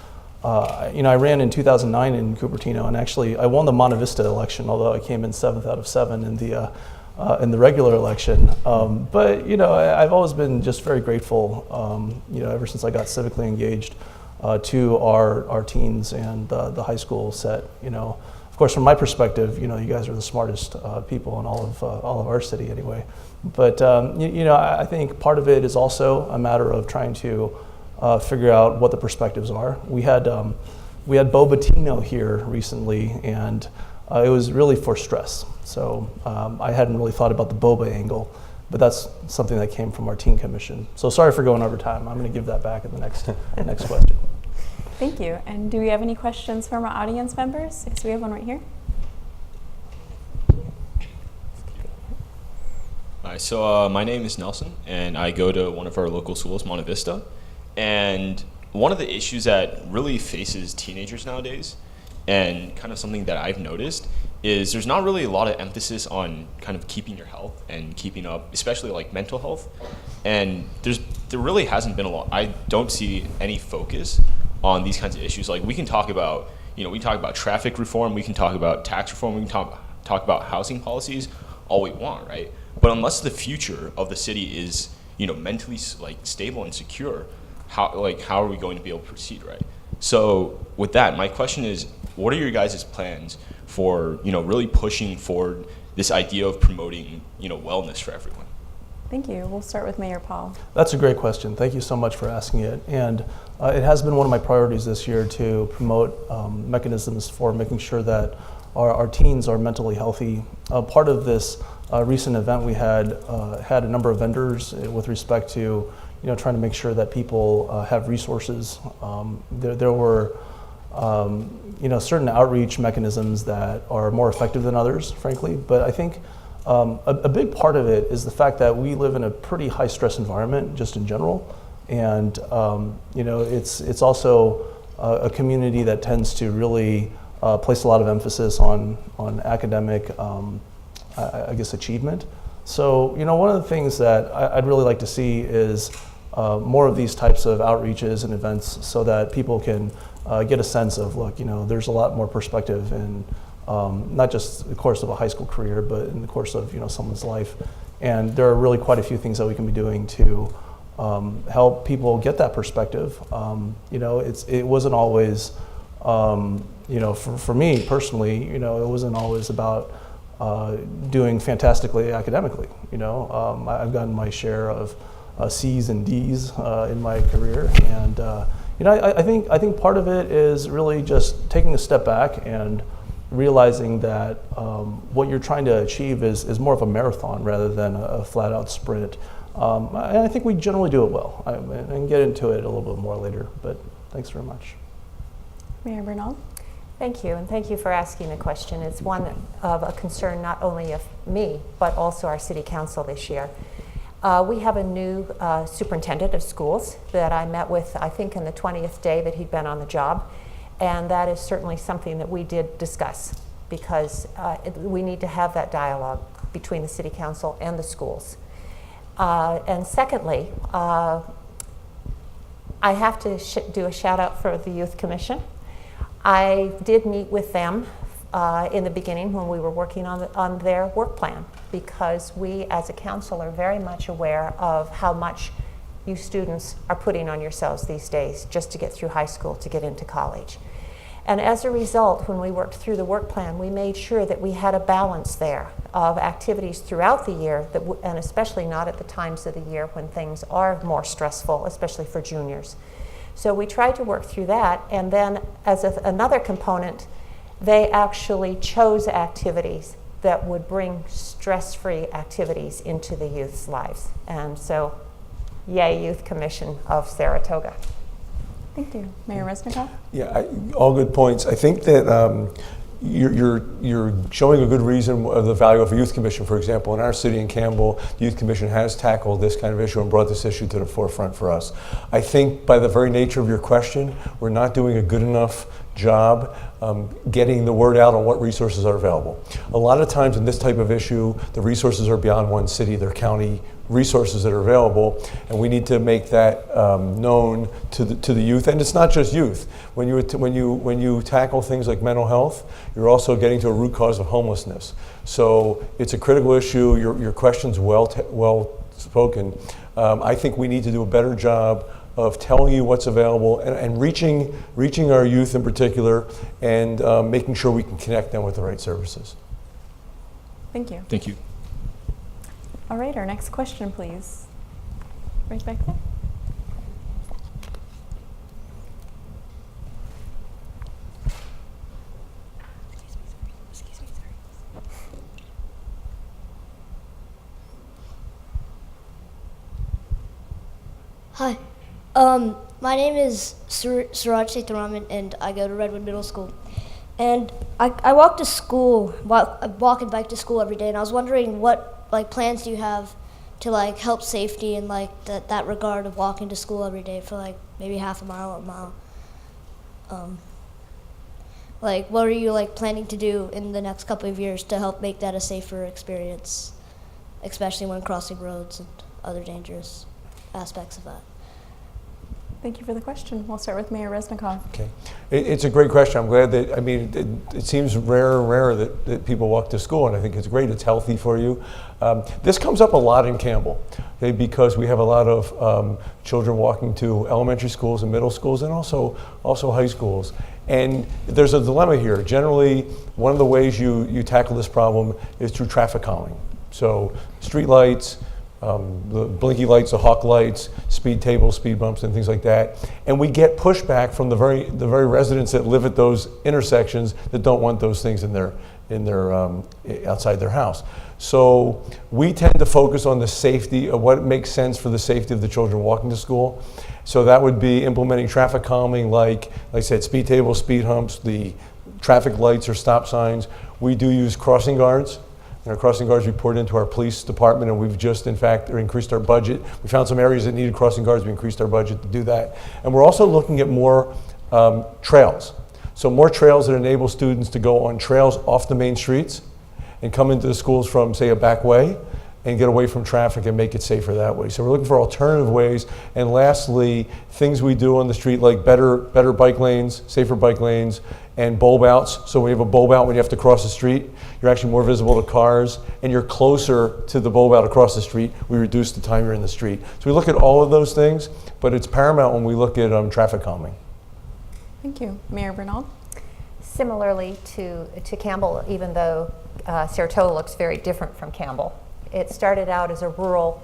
Speaker 4: I ran in 2009 in Cupertino, and actually I won the Monte Vista election, although I came in 7th out of 7 in the regular election. But I've always been just very grateful, ever since I got civically engaged, to our teens and the high school set. Of course, from my perspective, you guys are the smartest people in all of our city anyway. But I think part of it is also a matter of trying to figure out what the perspectives are. We had Bo Bettino here recently, and it was really for stress. So I hadn't really thought about the boba angle, but that's something that came from our teen commission. So sorry for going over time. I'm going to give that back in the next question.
Speaker 5: Thank you. And do we have any questions from our audience members? Yes, we have one right here.
Speaker 7: Hi, so my name is Nelson, and I go to one of our local schools, Monte Vista. And one of the issues that really faces teenagers nowadays And kind of something that I've noticed is there's not really a lot of emphasis on kind of keeping your health and keeping up, especially like mental health. And there really hasn't been a lot. I don't see any focus on these kinds of issues. Like we can talk about, we talk about traffic reform, we can talk about tax reform, we can talk about housing policies, all we want, right? But unless the future of the city is, mentally like stable and secure, how are we going to be able to proceed, right? So with that, my question is, what are your guys' plans for, really pushing forward this idea of promoting, wellness for everyone?
Speaker 5: Thank you. We'll start with Mayor Paul.
Speaker 4: That's a great question. Thank you so much for asking it. And it has been one of my priorities this year to promote mechanisms for making sure that our teens are mentally healthy. Part of this recent event we had a number of vendors with respect to trying to make sure that people have resources. There were certain outreach mechanisms that are more effective than others, frankly. But I think a big part of it is the fact that we live in a pretty high stress environment just in general. And it's also a community that tends to really place a lot of emphasis on academic achievement. So one of the things that I'd really like to see is more of these types of outreaches and events so that people can get a sense of, look, there's a lot more perspective in not just the course of a high school career, but in the course of someone's life. And there are really quite a few things that we can be doing to help people get that perspective. It wasn't always, for me personally, it wasn't always about doing fantastically academically. I've gotten my share of C's and D's in my career, and I think part of it is really just taking a step back and realizing that what you're trying to achieve is more of a marathon rather than a flat-out sprint. And I think we generally do it well. I can get into it a little bit more later, but thanks very much.
Speaker 5: Mayor Bernal.
Speaker 3: Thank you, and thank you for asking the question. It's one of a concern not only of me, but also our City Council this year. We have a new superintendent of schools that I met with, I think, on the 20th day that he'd been on the job. And that is certainly something that we did discuss because we need to have that dialogue between the City Council and the schools. And secondly, I have to do a shout out for the Youth Commission. I did meet with them in the beginning when we were working on their work plan because we as a council are very much aware of how much you students are putting on yourselves these days just to get through high school, to get into college. And as a result, when we worked through the work plan, we made sure that we had a balance there of activities throughout the year, and especially not at the times of the year when things are more stressful, especially for juniors. So we tried to work through that, and then as another component, they actually chose activities that would bring stress-free activities into the youth's lives. And so, yay, Youth Commission of Saratoga.
Speaker 5: Thank you. Mayor Resnikoff?
Speaker 2: Yeah, all good points. I think that you're showing a good reason of the value of a youth commission. For example, in our city in Campbell, the youth commission has tackled this kind of issue and brought this issue to the forefront for us. I think by the very nature of your question, we're not doing a good enough job getting the word out on what resources are available. A lot of times in this type of issue, the resources are beyond one city, they're county resources that are available, and we need to make that known to the youth. And it's not just youth. When you tackle things like mental health, you're also getting to a root cause of homelessness. So it's a critical issue. Your question's well spoken. I think we need to do a better job of telling you what's available and reaching our youth in particular, and making sure we can connect them with the right services.
Speaker 5: Thank you.
Speaker 7: Thank you.
Speaker 5: All right, our next question, please. Right back there.
Speaker 23: Hi. My name is Suraj Sethuraman, and I go to Redwood Middle School. And I walk to school, walk and bike to school every day, and I was wondering what plans do you have to help safety in that regard of walking to school every day for maybe half a mile or a mile?
Speaker 18: Like, what are you like planning to do in the next couple of years to help make that a safer experience, especially when crossing roads and other dangerous aspects of that?
Speaker 5: Thank you for the question. We'll start with Mayor Resnikoff.
Speaker 2: Okay, it's a great question. I'm glad that, I mean, it seems rarer and rarer that people walk to school, and I think it's great. It's healthy for you. This comes up a lot in Campbell, okay, because we have a lot of children walking to elementary schools and middle schools, and also high schools. And there's a dilemma here. Generally, one of the ways you tackle this problem is through traffic calming. So street lights, the blinky lights, the hawk lights, speed tables, speed bumps, and things like that. And we get pushback from the very residents that live at those intersections that don't want those things in their outside their house. So we tend to focus on the safety of what makes sense for the safety of the children walking to school. So that would be implementing traffic calming, like I said, speed tables, speed humps, the traffic lights or stop signs. We do use crossing guards. And our crossing guards report into our police department, and we've just, in fact, increased our budget. We found some areas that needed crossing guards. We increased our budget to do that. And we're also looking at more trails. So more trails that enable students to go on trails off the main streets and come into the schools from, say, a back way and get away from traffic and make it safer that way. So we're looking for alternative ways. And lastly, things we do on the street like better bike lanes, safer bike lanes, and bulb outs. So when you have a bulb out when you have to cross the street, you're actually more visible to cars and you're closer to the bulb out across the street. We reduce the time you're in the street. So we look at all of those things, but it's paramount when we look at traffic calming.
Speaker 5: Thank you. Mayor Bernald?
Speaker 3: Similarly to Campbell, even though Saratoga looks very different from Campbell. It started out as a rural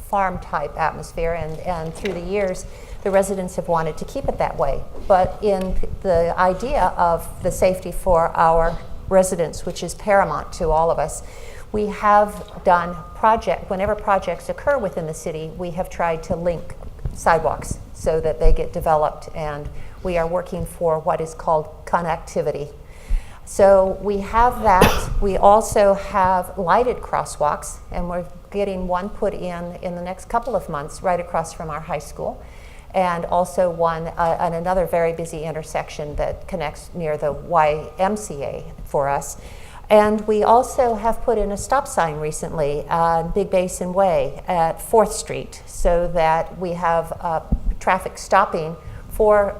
Speaker 3: farm type atmosphere, and through the years the residents have wanted to keep it that way. But in the idea of the safety for our residents, which is paramount to all of us, we have done whenever projects occur within the city, we have tried to link sidewalks so that they get developed, and we are working for what is called connectivity. So we have that. We also have lighted crosswalks, and we're getting one put in the next couple of months right across from our high school, and also one at another very busy intersection that connects near the YMCA for us. And we also have put in a stop sign recently on Big Basin Way at 4th Street so that we have traffic stopping for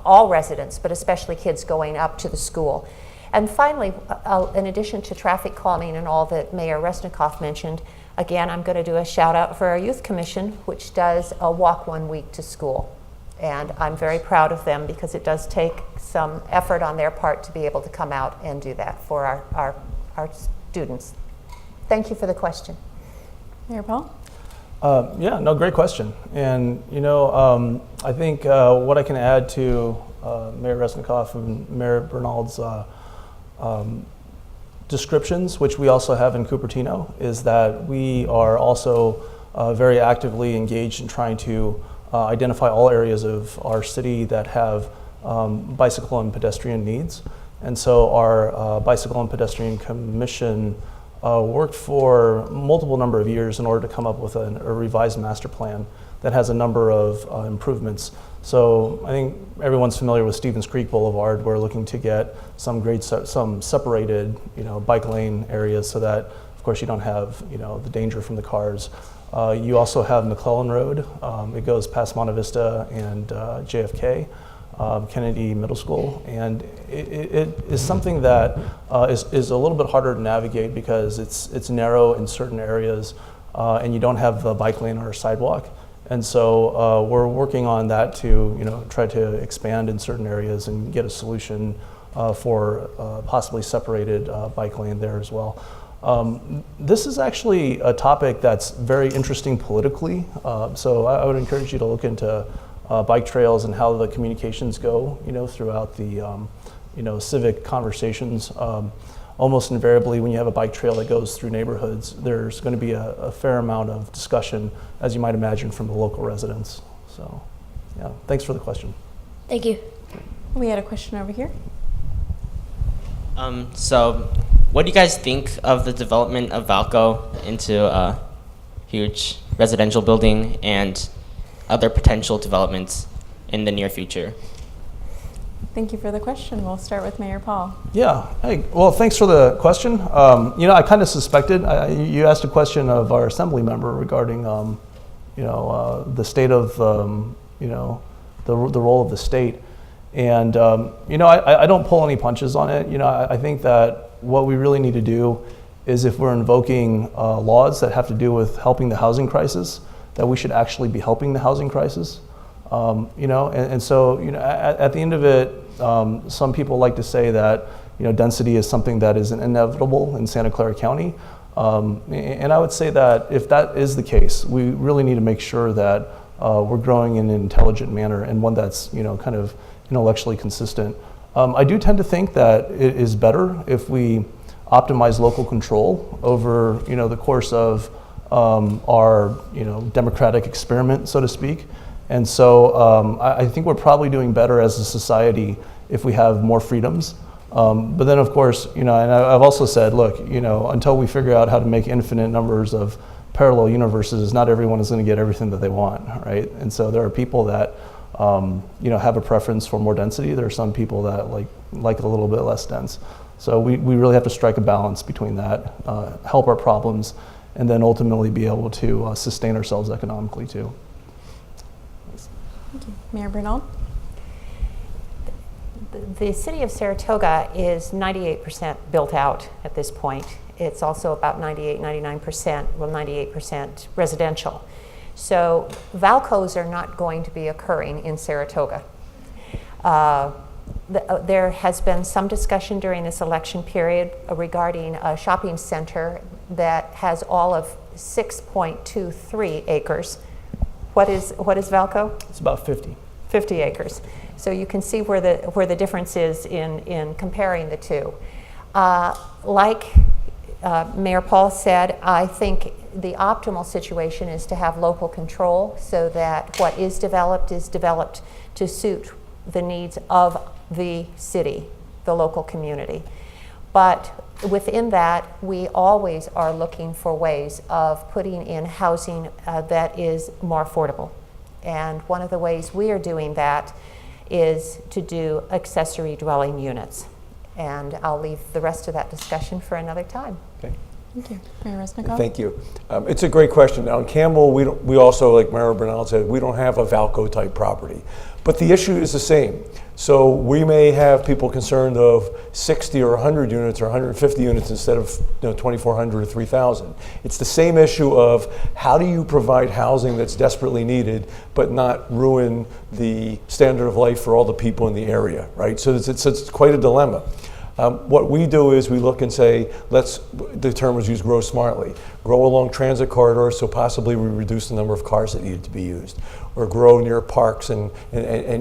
Speaker 3: all residents, but especially kids going up to the school. And finally, in addition to traffic calming and all that Mayor Resnikoff mentioned, again, I'm going to do a shout out for our Youth Commission, which does a walk 1 week to school. And I'm very proud of them because it does take some effort on their part to be able to come out and do that for our students. Thank you for the question.
Speaker 5: Mayor Paul?
Speaker 4: Yeah, no, great question. And, I think what I can add to Mayor Resnikoff and Mayor Bernald's descriptions, which we also have in Cupertino, is that we are also very actively engaged in trying to identify all areas of our city that have bicycle and pedestrian needs. And so our Bicycle and Pedestrian Commission worked for multiple number of years in order to come up with a revised master plan that has a number of improvements. So I think everyone's familiar with Stevens Creek Boulevard. We're looking to get some separated, bike lane areas so that, of course, you don't have, the danger from the cars. You also have McClellan Road. It goes past Monte Vista and JFK, Kennedy Middle School, and it is something that is a little bit harder to navigate because it's narrow in certain areas, and you don't have the bike lane or sidewalk. And so we're working on that to try to expand in certain areas and get a solution for possibly separated bike lane there as well. This is actually a topic that's very interesting politically. So I would encourage you to look into bike trails and how the communications go, throughout the civic conversations. Almost invariably, when you have a bike trail that goes through neighborhoods, there's going to be a fair amount of discussion, as you might imagine, from the local residents. So, yeah, thanks for the question.
Speaker 18: Thank you.
Speaker 5: We had a question over here.
Speaker 6: So, what do you guys think of the development of Valco into a huge residential building and other potential developments in the near future?
Speaker 5: Thank you for the question. We'll start with Mayor Paul.
Speaker 4: Yeah. Hey, well, thanks for the question. I kind of suspected. You asked a question of our assembly member regarding, the state of, the role of the state. And, I don't pull any punches on it. I think that what we really need to do is, if we're invoking laws that have to do with helping the housing crisis, that we should actually be helping the housing crisis. So, at the end of it, some people like to say that, density is something that is inevitable in Santa Clara County. And I would say that if that is the case, we really need to make sure that we're growing in an intelligent manner and one that's, kind of intellectually consistent. I do tend to think that it is better if we optimize local control over, the course of our, democratic experiment, so to speak. And so I think we're probably doing better as a society if we have more freedoms. But then, of course, and I've also said, look, until we figure out how to make infinite numbers of parallel universes, not everyone is going to get everything that they want, right? And so there are people that, have a preference for more density. There are some people that like it a little bit less dense. So we really have to strike a balance between that, help our problems, and then ultimately be able to sustain ourselves economically too.
Speaker 5: Thank you. Mayor Bernal?
Speaker 3: The city of Saratoga is 98% built out at this point. It's also about 98% residential. So VALCOs are not going to be occurring in Saratoga. There has been some discussion during this election period regarding a shopping center that has all of 6.23 acres. What is VALCO?
Speaker 4: It's about 50.
Speaker 3: 50 acres. So you can see where the difference is in comparing the two. Like Mayor Paul said, I think the optimal situation is to have local control so that what is developed to suit the needs of the city, the local community. But within that, we always are looking for ways of putting in housing that is more affordable. And one of the ways we are doing that is to do accessory dwelling units. And I'll leave the rest of that discussion for another time.
Speaker 2: Okay.
Speaker 5: Thank you. Mayor Resnicoff?
Speaker 2: Thank you. It's a great question. Now in Campbell, we also, like Mayor Bernal said, we don't have a VALCO type property. But the issue is the same. So we may have people concerned of 60 or 100 units or 150 units instead of 2,400 or 3,000. It's the same issue of how do you provide housing that's desperately needed but not ruin the standard of life for all the people in the area, right? So it's quite a dilemma. What we do is we look and say, the term was used, grow smartly. Grow along transit corridors so possibly we reduce the number of cars that needed to be used. Or grow near parks and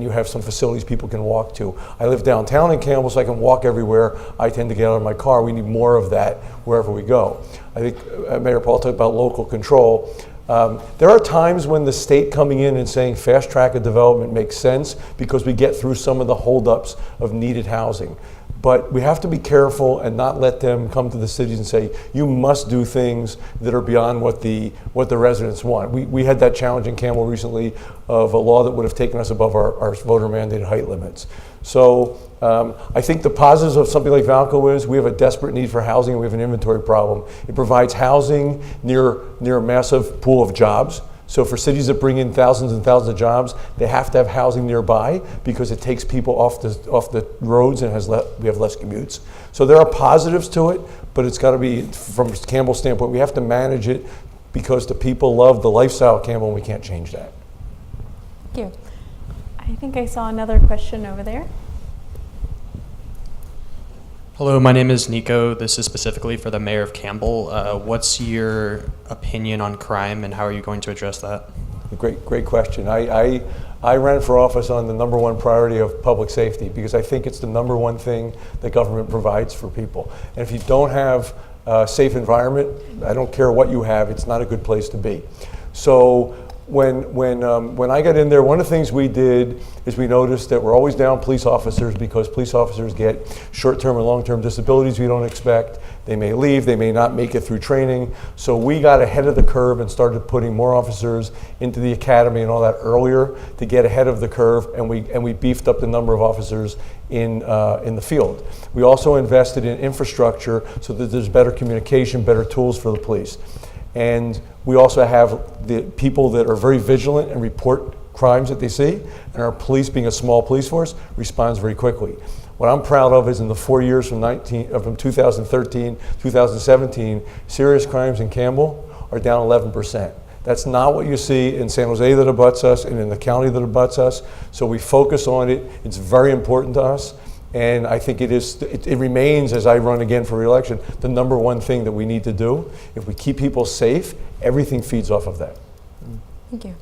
Speaker 2: you have some facilities people can walk to. I live downtown in Campbell so I can walk everywhere. I tend to get out of my car. We need more of that wherever we go. I think Mayor Paul talked about local control. There are times when the state coming in and saying fast track of development makes sense because we get through some of the holdups of needed housing. But we have to be careful and not let them come to the cities and say, you must do things that are beyond what the residents want. We had that challenge in Campbell recently of a law that would have taken us above our voter mandated height limits. So I think the positives of something like VALCO is we have a desperate need for housing and we have an inventory problem. It provides housing near a massive pool of jobs. So for cities that bring in thousands and thousands of jobs, they have to have housing nearby because it takes people off the roads and we have less commutes. So there are positives to it, but it's got to be, from Campbell's standpoint, we have to manage it because the people love the lifestyle of Campbell and we can't change that.
Speaker 5: Thank you. I think I saw another question over there.
Speaker 8: Hello, my name is Nico. This is specifically for the Mayor of Campbell. What's your opinion on crime and how are you going to address that?
Speaker 2: Great question. I ran for office on the number one priority of public safety because I think it's the number one thing that government provides for people. And if you don't have a safe environment, I don't care what you have, it's not a good place to be. So when I got in there, one of the things we did is we noticed that we're always down police officers because police officers get short-term and long-term disabilities we don't expect. They may leave, they may not make it through training. So we got ahead of the curve and started putting more officers into the academy and all that earlier to get ahead of the curve, and we beefed up the number of officers in the field. We also invested in infrastructure so that there's better communication, better tools for the police. And we also have the people that are very vigilant and report crimes that they see, and our police, being a small police force, responds very quickly. What I'm proud of is in the 4 years from 2013, 2017, serious crimes in Campbell are down 11%. That's not what you see in San Jose that abuts us and in the county that abuts us. So we focus on it. It's very important to us. And I think it remains, as I run again for re-election, the number one thing that we need to do. If we keep people safe, everything feeds off of that.
Speaker 5: Thank you.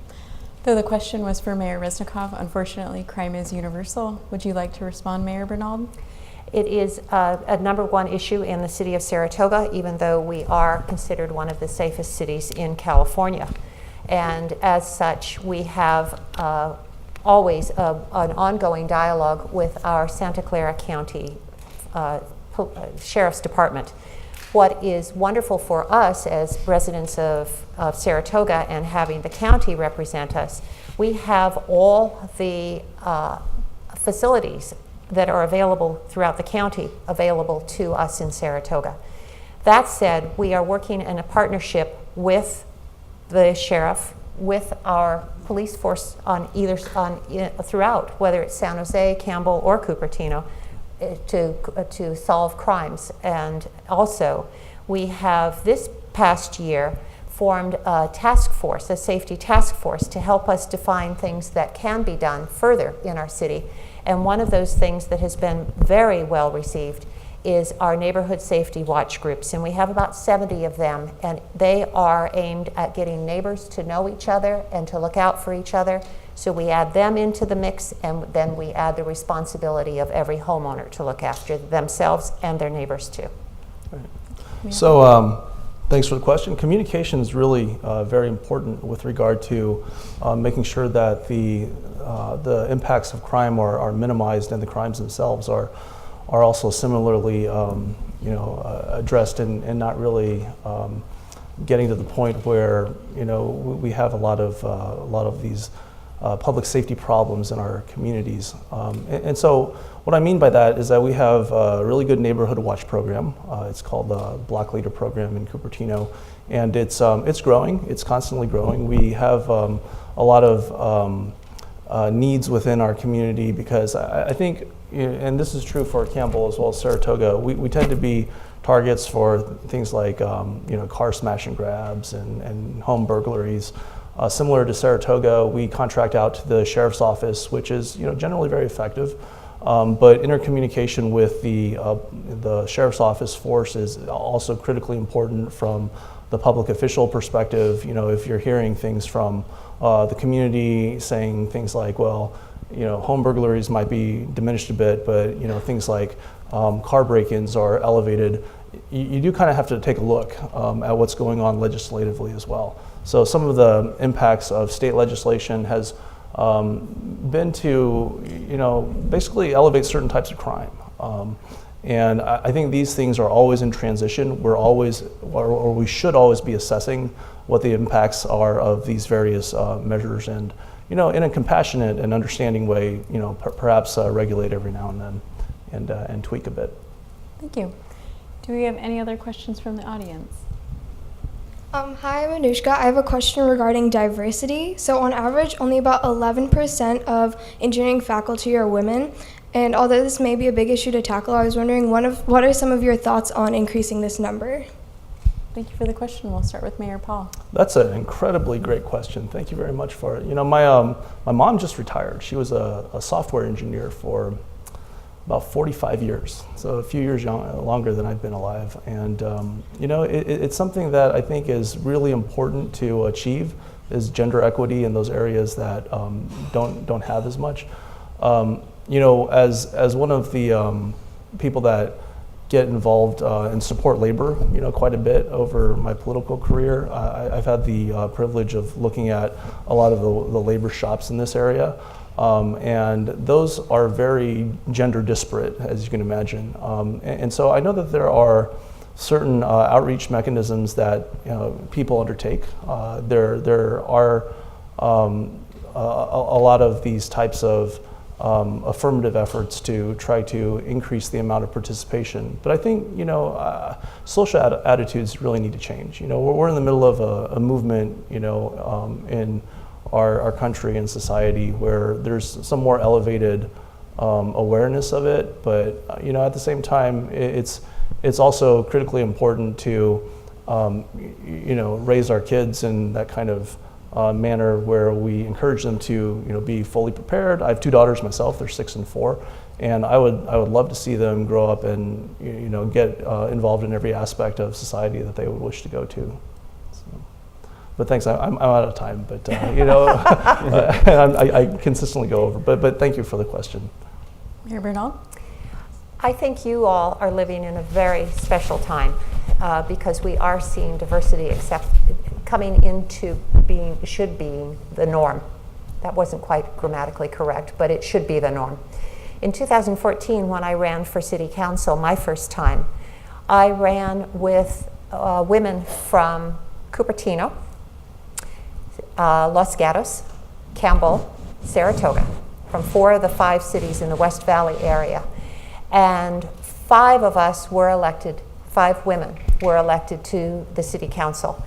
Speaker 5: Though the question was for Mayor Resnikoff, unfortunately, crime is universal. Would you like to respond, Mayor Bernald?
Speaker 3: It is a number one issue in the city of Saratoga, even though we are considered one of the safest cities in California. And as such, we have always an ongoing dialogue with our Santa Clara County Sheriff's Department. What is wonderful for us as residents of Saratoga and having the county represent us, we have all the facilities that are available throughout the county available to us in Saratoga. That said, we are working in a partnership with the sheriff, with our police force throughout, whether it's San Jose, Campbell, or Cupertino, to solve crimes. And also, we have this past year formed a task force, a safety task force, to help us define things that can be done further in our city. And one of those things that has been very well received is our neighborhood safety watch groups. And we have about 70 of them, and they are aimed at getting neighbors to know each other and to look out for each other. So we add them into the mix, and then we add the responsibility of every homeowner to look after themselves and their neighbors too.
Speaker 4: Right. So thanks for the question. Communication is really very important with regard to making sure that the impacts of crime are minimized, and the crimes themselves are also similarly addressed, and not really getting to the point where we have a lot of these public safety problems in our communities. And so what I mean by that is that we have a really good neighborhood watch program. It's called the Block Leader Program in Cupertino, and it's growing. It's constantly growing. We have a lot of needs within our community, because I think, and this is true for Campbell as well as Saratoga, we tend to be targets for things like car smash and grabs and home burglaries. Similar to Saratoga, we contract out to the sheriff's office, which is generally very effective. But intercommunication with the sheriff's office force is also critically important from the public official perspective. If you're hearing things from the community saying things like, well, home burglaries might be diminished a bit, but things like car break-ins are elevated, you do kind of have to take a look at what's going on legislatively as well. So some of the impacts of state legislation has been to, basically elevate certain types of crime. And I think these things are always in transition. We're always, or we should always be assessing what the impacts are of these various measures, and, in a compassionate and understanding way, perhaps regulate every now and then, and tweak a bit.
Speaker 5: Thank you. Do we have any other questions from the audience?
Speaker 9: Hi, I'm Anushka. I have a question regarding diversity. So on average, only about 11% of engineering faculty are women. And although this may be a big issue to tackle, I was wondering what are some of your thoughts on increasing this number?
Speaker 5: Thank you for the question. We'll start with Mayor Paul.
Speaker 4: That's an incredibly great question. Thank you very much for it. My mom just retired. She was a software engineer for about 45 years, so a few years longer than I've been alive. And it's something that I think is really important to achieve, is gender equity in those areas that don't have as much. As one of the people that get involved and support labor, quite a bit over my political career, I've had the privilege of looking at a lot of the labor shops in this area. And those are very gender disparate, as you can imagine. And so I know that there are certain outreach mechanisms that people undertake. There are a lot of these types of affirmative efforts to try to increase the amount of participation. But I think, social attitudes really need to change. We're in the middle of a movement, in our country and society where there's some more elevated awareness of it. But, at the same time, it's also critically important to, raise our kids in that kind of manner where we encourage them to be fully prepared. I have 2 daughters myself, they're 6 and 4, and I would love to see them grow up and get involved in every aspect of society that they would wish to go to. So, but thanks, I'm out of time, but I consistently go over, but thank you for the question.
Speaker 5: Mayor Bernal?
Speaker 3: I think you all are living in a very special time because we are seeing diversity coming into being the norm. That wasn't quite grammatically correct, but it should be the norm. In 2014, when I ran for city council my first time, I ran with women from Cupertino, Los Gatos, Campbell, Saratoga, from 4 of the 5 cities in the West Valley area. And 5 of us were elected, 5 women were elected to the city council.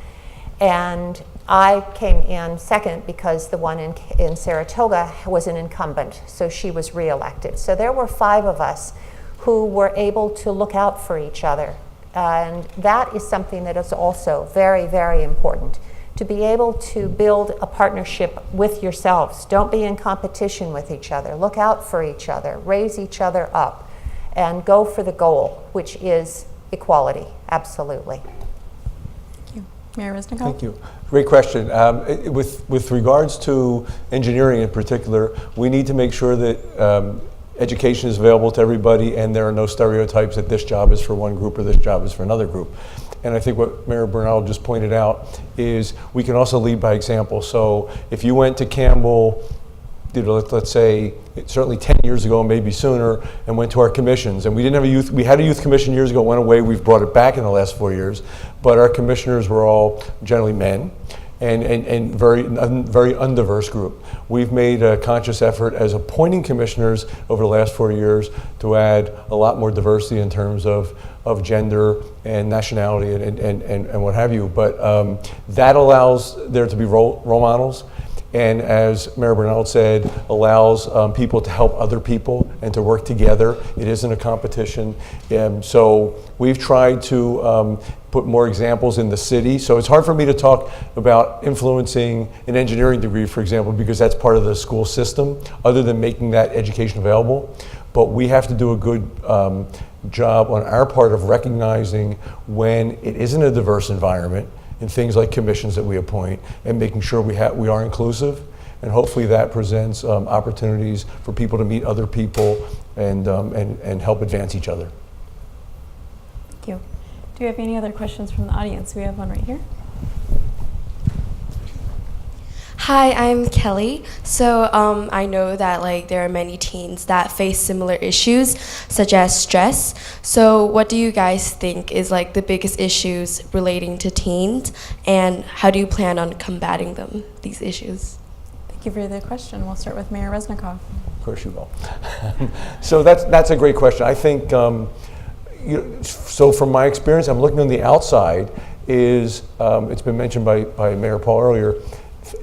Speaker 3: And I came in second because the one in Saratoga was an incumbent, so she was reelected. So there were 5 of us who were able to look out for each other. And that is something that is also very, very important. To be able to build a partnership with yourselves. Don't be in competition with each other. Look out for each other, raise each other up, and go for the goal, which is equality, absolutely.
Speaker 5: Mayor Resnick?
Speaker 2: Thank you. Great question. With regards to engineering in particular, we need to make sure that education is available to everybody and there are no stereotypes that this job is for one group or this job is for another group. And I think what Mayor Bernal just pointed out is we can also lead by example. So if you went to Campbell, let's say certainly 10 years ago, maybe sooner, and went to our commissions. And we didn't have we had a youth commission years ago, it went away, we've brought it back in the last 4 years, but our commissioners were all generally men and very undiverse group. We've made a conscious effort as appointing commissioners over the last 4 years to add a lot more diversity in terms of gender and nationality and what have you. But that allows there to be role models. And as Mayor Bernal said, allows people to help other people and to work together. It isn't a competition. So we've tried to put more examples in the city. So it's hard for me to talk about influencing an engineering degree, for example, because that's part of the school system, other than making that education available. But we have to do a good job on our part of recognizing when it isn't a diverse environment in things like commissions that we appoint, and making sure we are inclusive, and hopefully that presents opportunities for people to meet other people and help advance each other.
Speaker 5: Thank you. Do you have any other questions from the audience? We have one right here.
Speaker 10: Hi, I'm Kelly. So I know that there are many teens that face similar issues such as stress. So what do you guys think is the biggest issues relating to teens, and how do you plan on combating these issues?
Speaker 5: Thank you for the question. We'll start with Mayor Resnick.
Speaker 2: Of course you will. So that's a great question. I think, so from my experience, I'm looking on the outside, it's been mentioned by Mayor Paul earlier,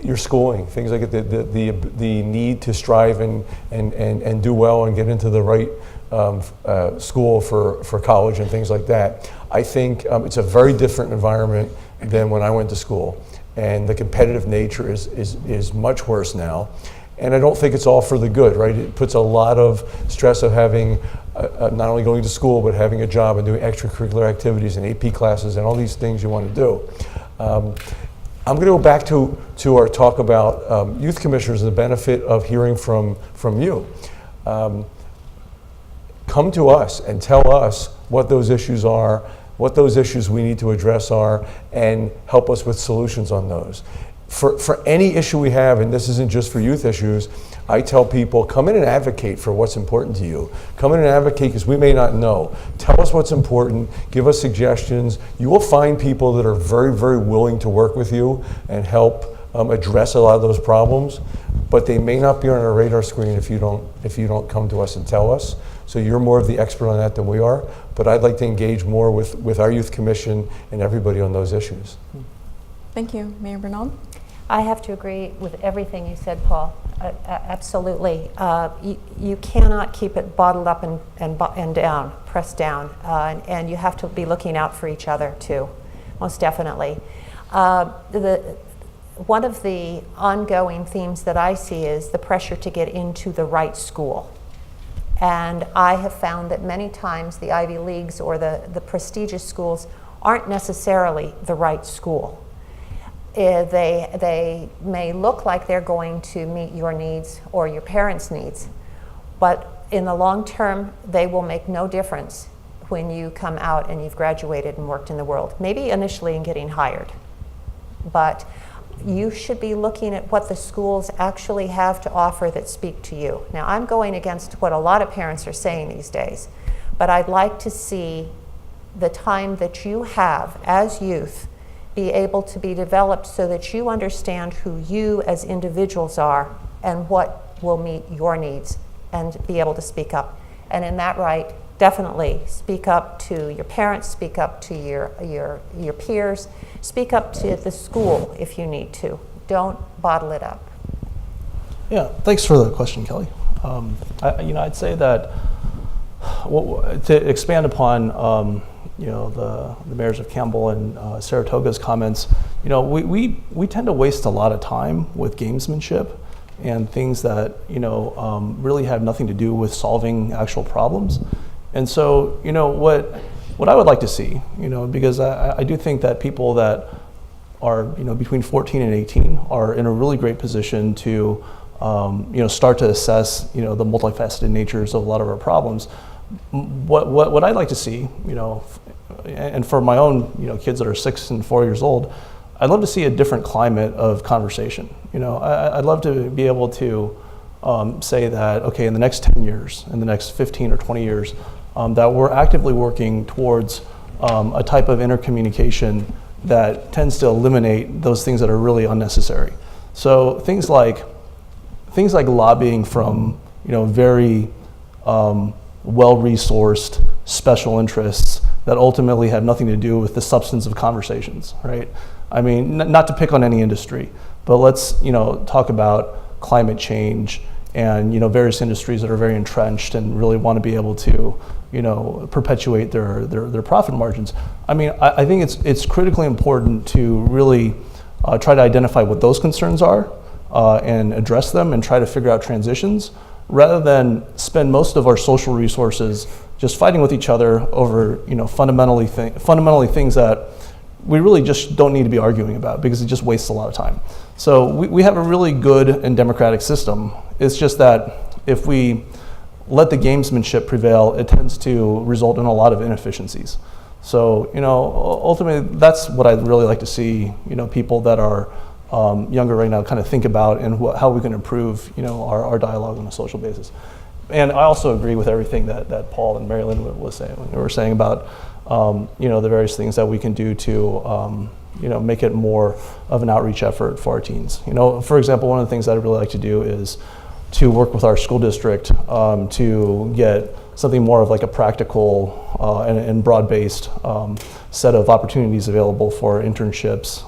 Speaker 2: your schooling, things like the need to strive and do well and get into the right school for college and things like that. I think it's a very different environment than when I went to school, and the competitive nature is much worse now. And I don't think it's all for the good, right? It puts a lot of stress of having not only going to school, but having a job and doing extracurricular activities and AP classes and all these things you want to do. I'm going to go back to our talk about youth commissioners and the benefit of hearing from you. Come to us and tell us what those issues are, what those issues we need to address are, and help us with solutions on those. For any issue we have, and this isn't just for youth issues, I tell people, come in and advocate for what's important to you. Come in and advocate because we may not know. Tell us what's important, give us suggestions. You will find people that are very, very willing to work with you and help address a lot of those problems, but they may not be on our radar screen if you don't come to us and tell us. So you're more of the expert on that than we are, but I'd like to engage more with our youth commission and everybody on those issues.
Speaker 5: Thank you. Mayor Bernal?
Speaker 3: I have to agree with everything you said, Paul. Absolutely. You cannot keep it bottled up and down, pressed down, and you have to be looking out for each other too, most definitely. One of the ongoing themes that I see is the pressure to get into the right school. And I have found that many times the Ivy Leagues or the prestigious schools aren't necessarily the right school. They may look like they're going to meet your needs or your parents' needs, but in the long term, they will make no difference when you come out and you've graduated and worked in the world. Maybe initially in getting hired, but you should be looking at what the schools actually have to offer that speak to you. Now, I'm going against what a lot of parents are saying these days, but I'd like to see the time that you have as youth be able to be developed so that you understand who you as individuals are and what will meet your needs and be able to speak up. And in that right, definitely speak up to your parents, speak up to your peers, speak up to the school if you need to. Don't bottle it up.
Speaker 4: Yeah, thanks for the question, Kelly. I'd say that to expand upon the mayors of Campbell and Saratoga's comments, we tend to waste a lot of time with gamesmanship and things that really have nothing to do with solving actual problems. And so, what I would like to see, because I do think that people that are, between 14 and 18 are in a really great position to, start to assess, the multifaceted natures of a lot of our problems. What I'd like to see, and for my own, kids that are 6 and 4 years old, I'd love to see a different climate of conversation. I'd love to be able to say that, okay, in the next 10 years, in the next 15 or 20 years, that we're actively working towards a type of intercommunication that tends to eliminate those things that are really unnecessary. So things like lobbying from very well-resourced special interests that ultimately have nothing to do with the substance of conversations, right? I mean, not to pick on any industry, but let's talk about climate change and various industries that are very entrenched and really want to be able to perpetuate their profit margins. I mean, I think it's critically important to really try to identify what those concerns are and address them and try to figure out transitions, rather than spend most of our social resources just fighting with each other over fundamentally things that we really just don't need to be arguing about, because it just wastes a lot of time. So we have a really good and democratic system. It's just that if we let the gamesmanship prevail, it tends to result in a lot of inefficiencies. So ultimately, that's what I'd really like to see people that are younger right now kind of think about, and how we can improve our dialogue on a social basis. And I also agree with everything that Paul and Mary Lynn were saying about the various things that we can do to make it more of an outreach effort for our teens. For example, one of the things that I'd really like to do is to work with our school district to get something more of like a practical and broad-based set of opportunities available for internships.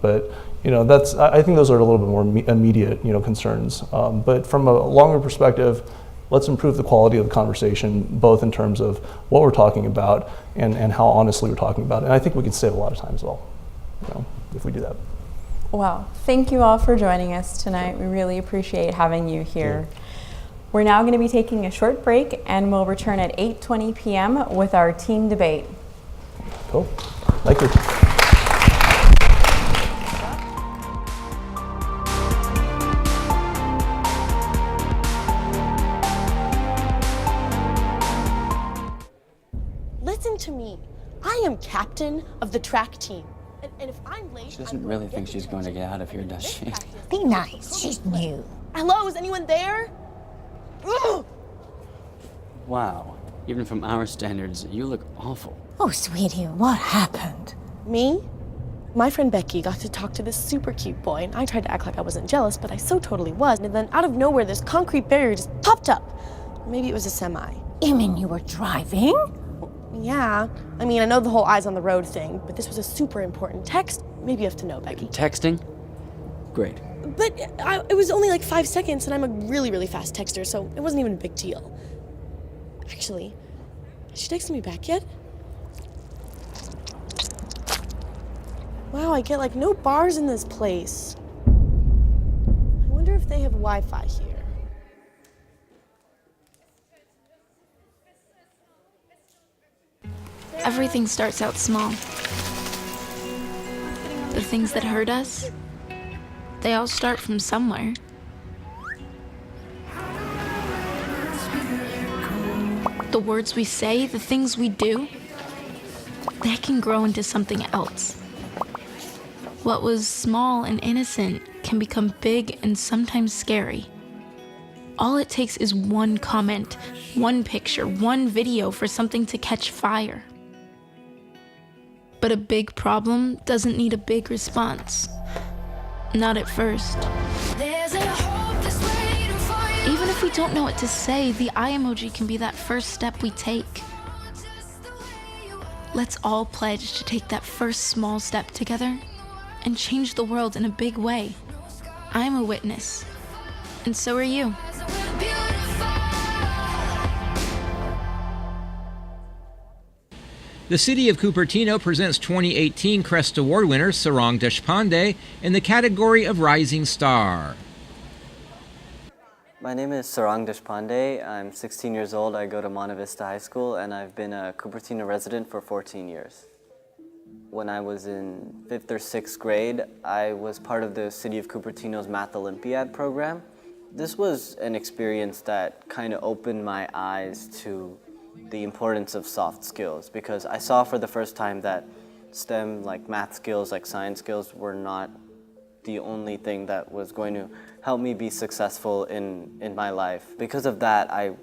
Speaker 4: But I think those are a little bit more immediate concerns. But from a longer perspective, let's improve the quality of the conversation, both in terms of what we're talking about and how honestly we're talking about it. And I think we can save a lot of time as well, if we do that.
Speaker 5: Well, thank you all for joining us tonight. We really appreciate having you here. Yeah. We're now going to be taking a short break, and we'll return at 8:20 p.m. with our team debate.
Speaker 4: Cool. Thank you.
Speaker 11: Listen to me. I am captain of the track team. And if I'm late,
Speaker 12: She doesn't really think she's going to get out of here, does she?
Speaker 13: Be nice. She's new.
Speaker 11: Hello, is anyone there? Ugh!
Speaker 12: Wow, even from our standards, you look awful.
Speaker 11: Oh, sweetie, what happened? Me? My friend Becky got to talk to this super cute boy, and I tried to act like I wasn't jealous, but I so totally was. And then out of nowhere, this concrete barrier just popped up. Maybe it was a semi.
Speaker 18: You mean you were driving?
Speaker 11: Yeah. I mean, I know the whole eyes on the road thing, but this was a super important text. Maybe you have to know, Becky.
Speaker 12: Texting? Great.
Speaker 11: But it was only like 5 seconds, and I'm a really, really fast texter, so it wasn't even a big deal. Actually, has she texted me back yet? Wow, I get like no bars in this place. I wonder if they have Wi-Fi here.
Speaker 13: Everything starts out small. The things that hurt us, they all start from somewhere. The words we say, the things we do, they can grow into something else. What was small and innocent can become big and sometimes scary. All it takes is one comment, one picture, one video for something to catch fire. But a big problem doesn't need a big response. Not at first. Even if we don't know what to say, the eye emoji can be that first step we take. Let's all pledge to take that first small step together and change the world in a big way. I'm a witness, and so are you.
Speaker 1: The City of Cupertino presents 2018 Crest Award winner Sarang Deshpande in the category of Rising Star.
Speaker 14: My name is Sarang Deshpande. I'm 16 years old. I go to Monte Vista High School, and I've been a Cupertino resident for 14 years. When I was in 5th or 6th grade, I was part of the City of Cupertino's Math Olympiad program. This was an experience that kind of opened my eyes to the importance of soft skills, because I saw for the first time that STEM, like math skills, like science skills, were not the only thing that was going to help me be successful in my life. Because of that, I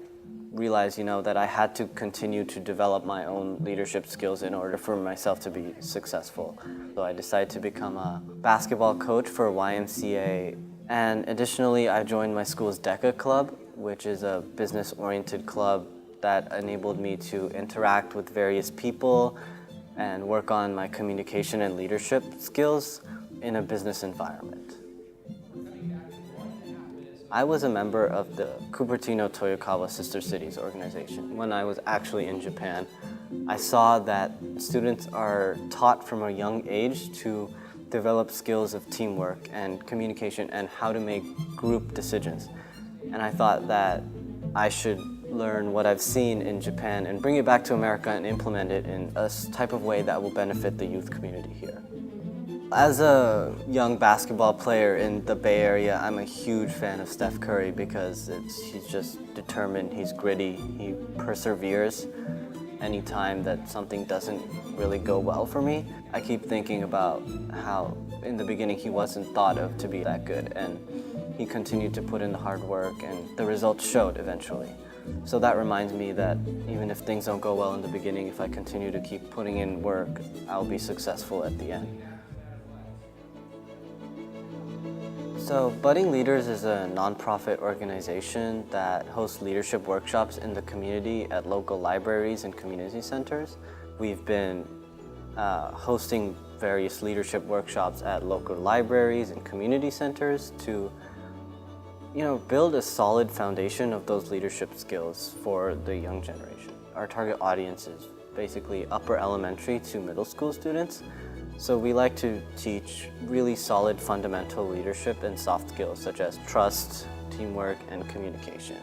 Speaker 14: realized, that I had to continue to develop my own leadership skills in order for myself to be successful. So I decided to become a basketball coach for YMCA. And additionally, I joined my school's DECA club, which is a business-oriented club that enabled me to interact with various people and work on my communication and leadership skills in a business environment. I was a member of the Cupertino Toyokawa Sister Cities organization. When I was actually in Japan, I saw that students are taught from a young age to develop skills of teamwork and communication and how to make group decisions. And I thought that I should learn what I've seen in Japan and bring it back to America and implement it in a type of way that will benefit the youth community here. As a young basketball player in the Bay Area, I'm a huge fan of Steph Curry because he's just determined, he's gritty, he perseveres anytime that something doesn't really go well for me. I keep thinking about how in the beginning he wasn't thought of to be that good, and he continued to put in the hard work and the results showed eventually. So that reminds me that even if things don't go well in the beginning, if I continue to keep putting in work, I'll be successful at the end. So Budding Leaders is a nonprofit organization that hosts leadership workshops in the community at local libraries and community centers. We've been hosting various leadership workshops at local libraries and community centers to build a solid foundation of those leadership skills for the young generation. Our target audience is basically upper elementary to middle school students. So we like to teach really solid fundamental leadership and soft skills such as trust, teamwork, and communication.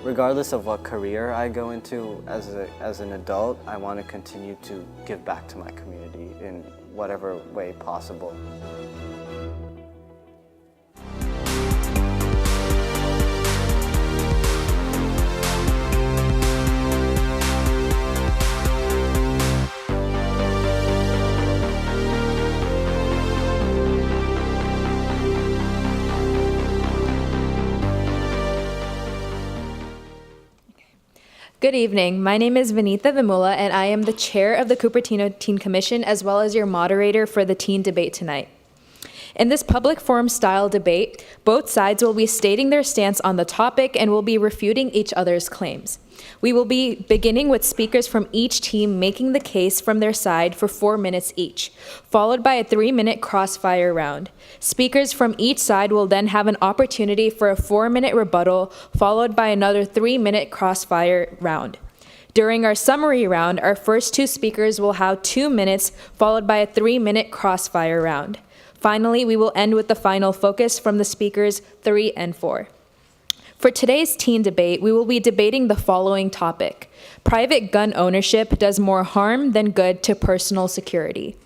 Speaker 14: Regardless of what career I go into as an adult, I want to continue to give back to my community in whatever way possible.
Speaker 15: Good evening. My name is Vinitha Vimula, and I am the chair of the Cupertino Teen Commission, as well as your moderator for the teen debate tonight. In this public forum style debate, both sides will be stating their stance on the topic and will be refuting each other's claims. We will be beginning with speakers from each team making the case from their side for 4 minutes each, followed by a 3-minute crossfire round. Speakers from each side will then have an opportunity for a 4-minute rebuttal, followed by another 3-minute crossfire round. During our summary round, our first 2 speakers will have 2 minutes, followed by a 3-minute crossfire round. Finally, we will end with the final focus from the speakers 3 and 4. For today's teen debate, we will be debating the following topic: private gun ownership does more harm than good to personal security.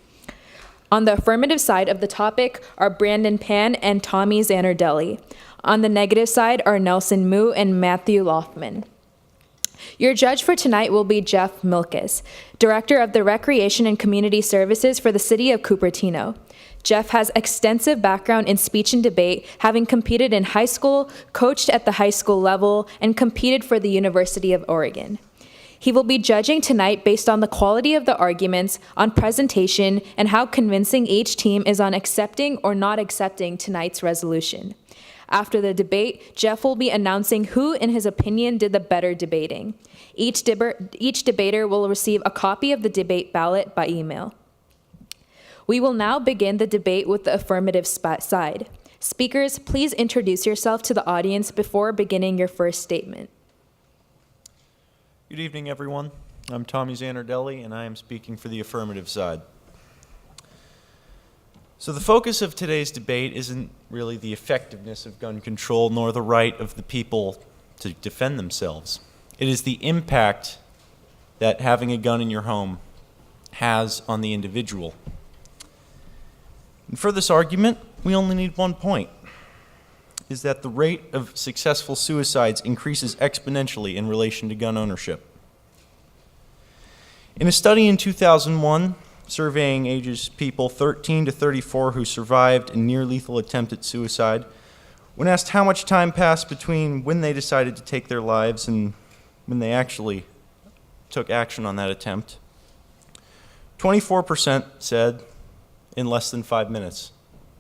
Speaker 15: On the affirmative side of the topic are Brandon Pan and Tommy Zanardelli. On the negative side are Nelson Moo and Matthew Loffman. Your judge for tonight will be Jeff Milkis, Director of the Recreation and Community Services for the City of Cupertino. Jeff has extensive background in speech and debate, having competed in high school, coached at the high school level, and competed for the University of Oregon. He will be judging tonight based on the quality of the arguments, on presentation, and how convincing each team is on accepting or not accepting tonight's resolution. After the debate, Jeff will be announcing who, in his opinion, did the better debating. Each debater will receive a copy of the debate ballot by email. We will now begin the debate with the affirmative side. Speakers, please introduce yourself to the audience before beginning your first statement.
Speaker 17: Good evening, everyone. I'm Tommy Zanardelli, and I am speaking for the affirmative side. So the focus of today's debate isn't really the effectiveness of gun control nor the right of the people to defend themselves. It is the impact that having a gun in your home has on the individual. And for this argument, we only need one point, is that the rate of successful suicides increases exponentially in relation to gun ownership. In a study in 2001, surveying ages people 13 to 34 who survived a near-lethal attempt at suicide, when asked how much time passed between when they decided to take their lives and when they actually took action on that attempt, 24% said in less than 5 minutes.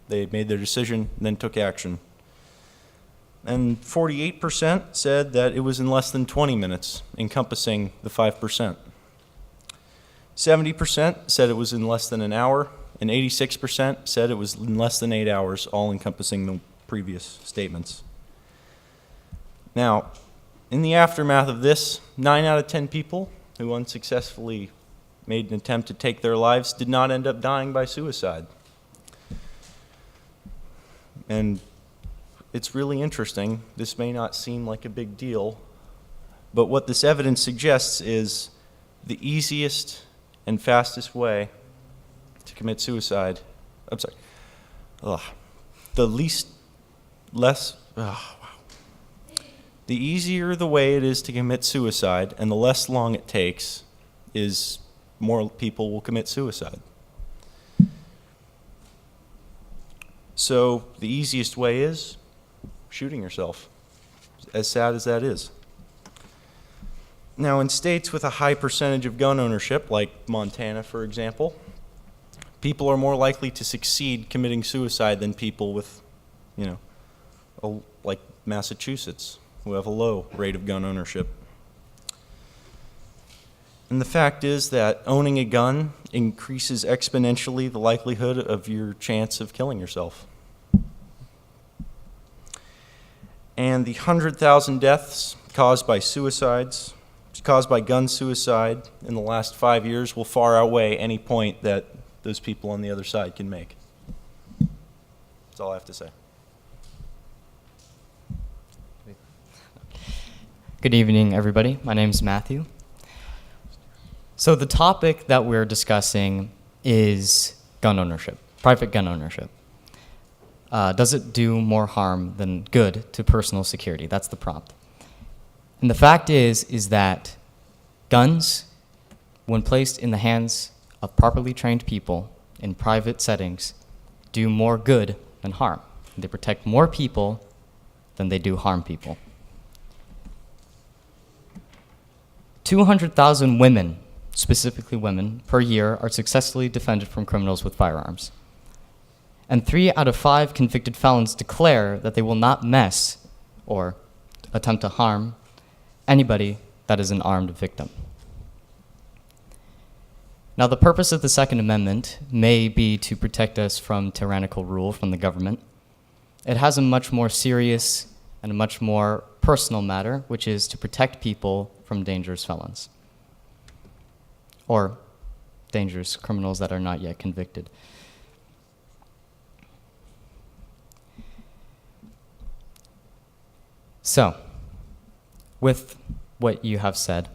Speaker 17: They made their decision and then took action. And 48% said that it was in less than 20 minutes, encompassing the 5%. 70% said it was in less than an hour, and 86% said it was in less than 8 hours, all encompassing the previous statements. Now, in the aftermath of this, 9 out of 10 people who unsuccessfully made an attempt to take their lives did not end up dying by suicide. And it's really interesting. This may not seem like a big deal, but what this evidence suggests is the easiest and fastest way to commit suicide. The easier the way it is to commit suicide and the less long it takes is more people will commit suicide. So the easiest way is shooting yourself, as sad as that is. Now, in states with a high percentage of gun ownership, like Montana, for example, people are more likely to succeed committing suicide than people with, like Massachusetts, who have a low rate of gun ownership. And the fact is that owning a gun increases exponentially the likelihood of your chance of killing yourself. And the 100,000 deaths caused by gun suicide in the last 5 years will far outweigh any point that those people on the other side can make. That's all I have to say.
Speaker 19: Good evening, everybody. My name is Matthew. So the topic that we're discussing is gun ownership, private gun ownership. Does it do more harm than good to personal security? That's the prompt. And the fact is that guns, when placed in the hands of properly trained people in private settings, do more good than harm. They protect more people than they do harm people. 200,000 women, specifically women, per year are successfully defended from criminals with firearms. And 3 out of 5 convicted felons declare that they will not mess or attempt to harm anybody that is an armed victim. Now, the purpose of the Second Amendment may be to protect us from tyrannical rule from the government. It has a much more serious and a much more personal matter, which is to protect people from dangerous felons or dangerous criminals that are not yet convicted. So, with what you have said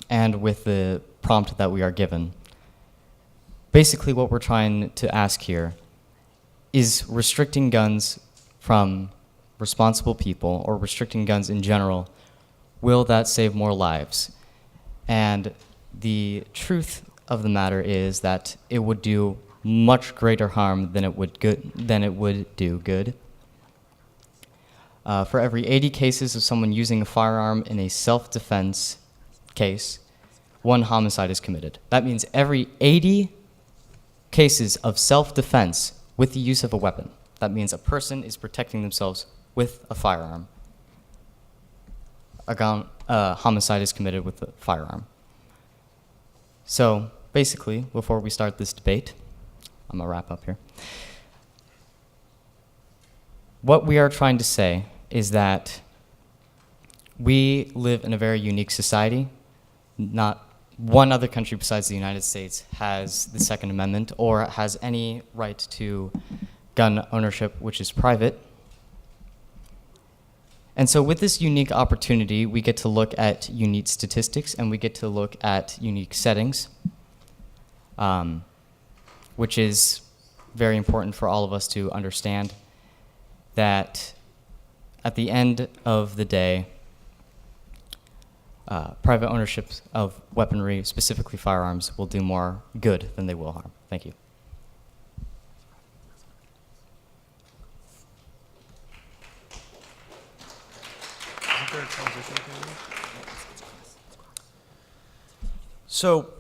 Speaker 19: and with the prompt that we are given, basically what we're trying to ask here is restricting guns from responsible people, or restricting guns in general, will that save more lives? And the truth of the matter is that it would do much greater harm than it would do good. For every 80 cases of someone using a firearm in a self-defense case, 1 homicide is committed. That means every 80 cases of self-defense with the use of a weapon, that means a person is protecting themselves with a firearm, a homicide is committed with a firearm. So basically, before we start this debate, I'm gonna wrap up here. What we are trying to say is that we live in a very unique society. Not one other country besides the United States has the Second Amendment or has any right to gun ownership, which is private. And so with this unique opportunity, we get to look at unique statistics and we get to look at unique settings, which is very important for all of us to understand that at the end of the day, private ownership of weaponry, specifically firearms, will do more good than they will harm. Thank you.
Speaker 17: So,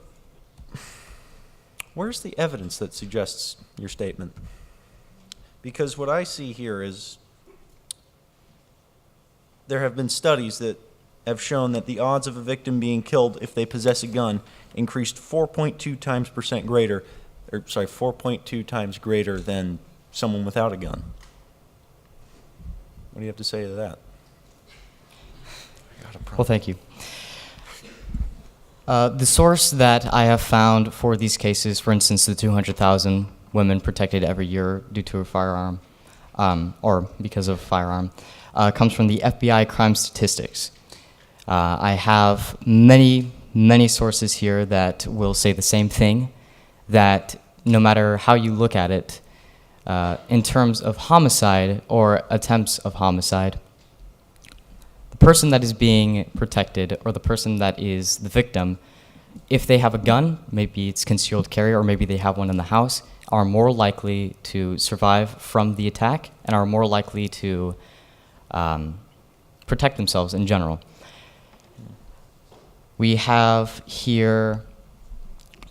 Speaker 17: where's the evidence that suggests your statement? Because what I see here is there have been studies that have shown that the odds of a victim being killed if they possess a gun increased 4.2 times greater than someone without a gun. What do you have to say to that?
Speaker 19: Well, thank you. The source that I have found for these cases, for instance, the 200,000 women protected every year due to a firearm, or because of a firearm, comes from the FBI crime statistics. I have many sources here that will say the same thing, that no matter how you look at it, in terms of homicide or attempts of homicide, the person that is being protected or the person that is the victim, if they have a gun, maybe it's concealed carry or maybe they have one in the house, are more likely to survive from the attack and are more likely to protect themselves in general. We have here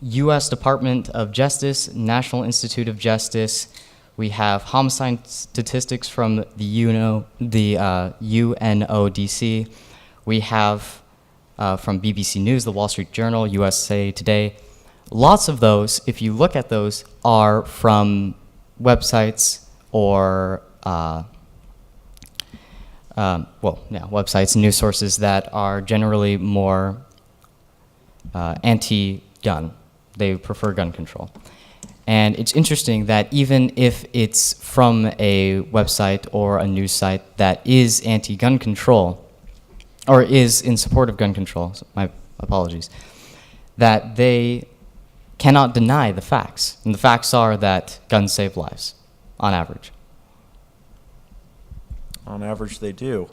Speaker 19: U.S. Department of Justice, National Institute of Justice. We have homicide statistics from the UNODC. We have from BBC News, the Wall Street Journal, USA Today. Lots of those, if you look at those, are from websites or websites, news sources that are generally more anti-gun. They prefer gun control. And it's interesting that even if it's from a website or a news site that is anti-gun control, or is in support of gun control, so my apologies, that they cannot deny the facts. And the facts are that guns save lives, on average.
Speaker 17: On average, they do.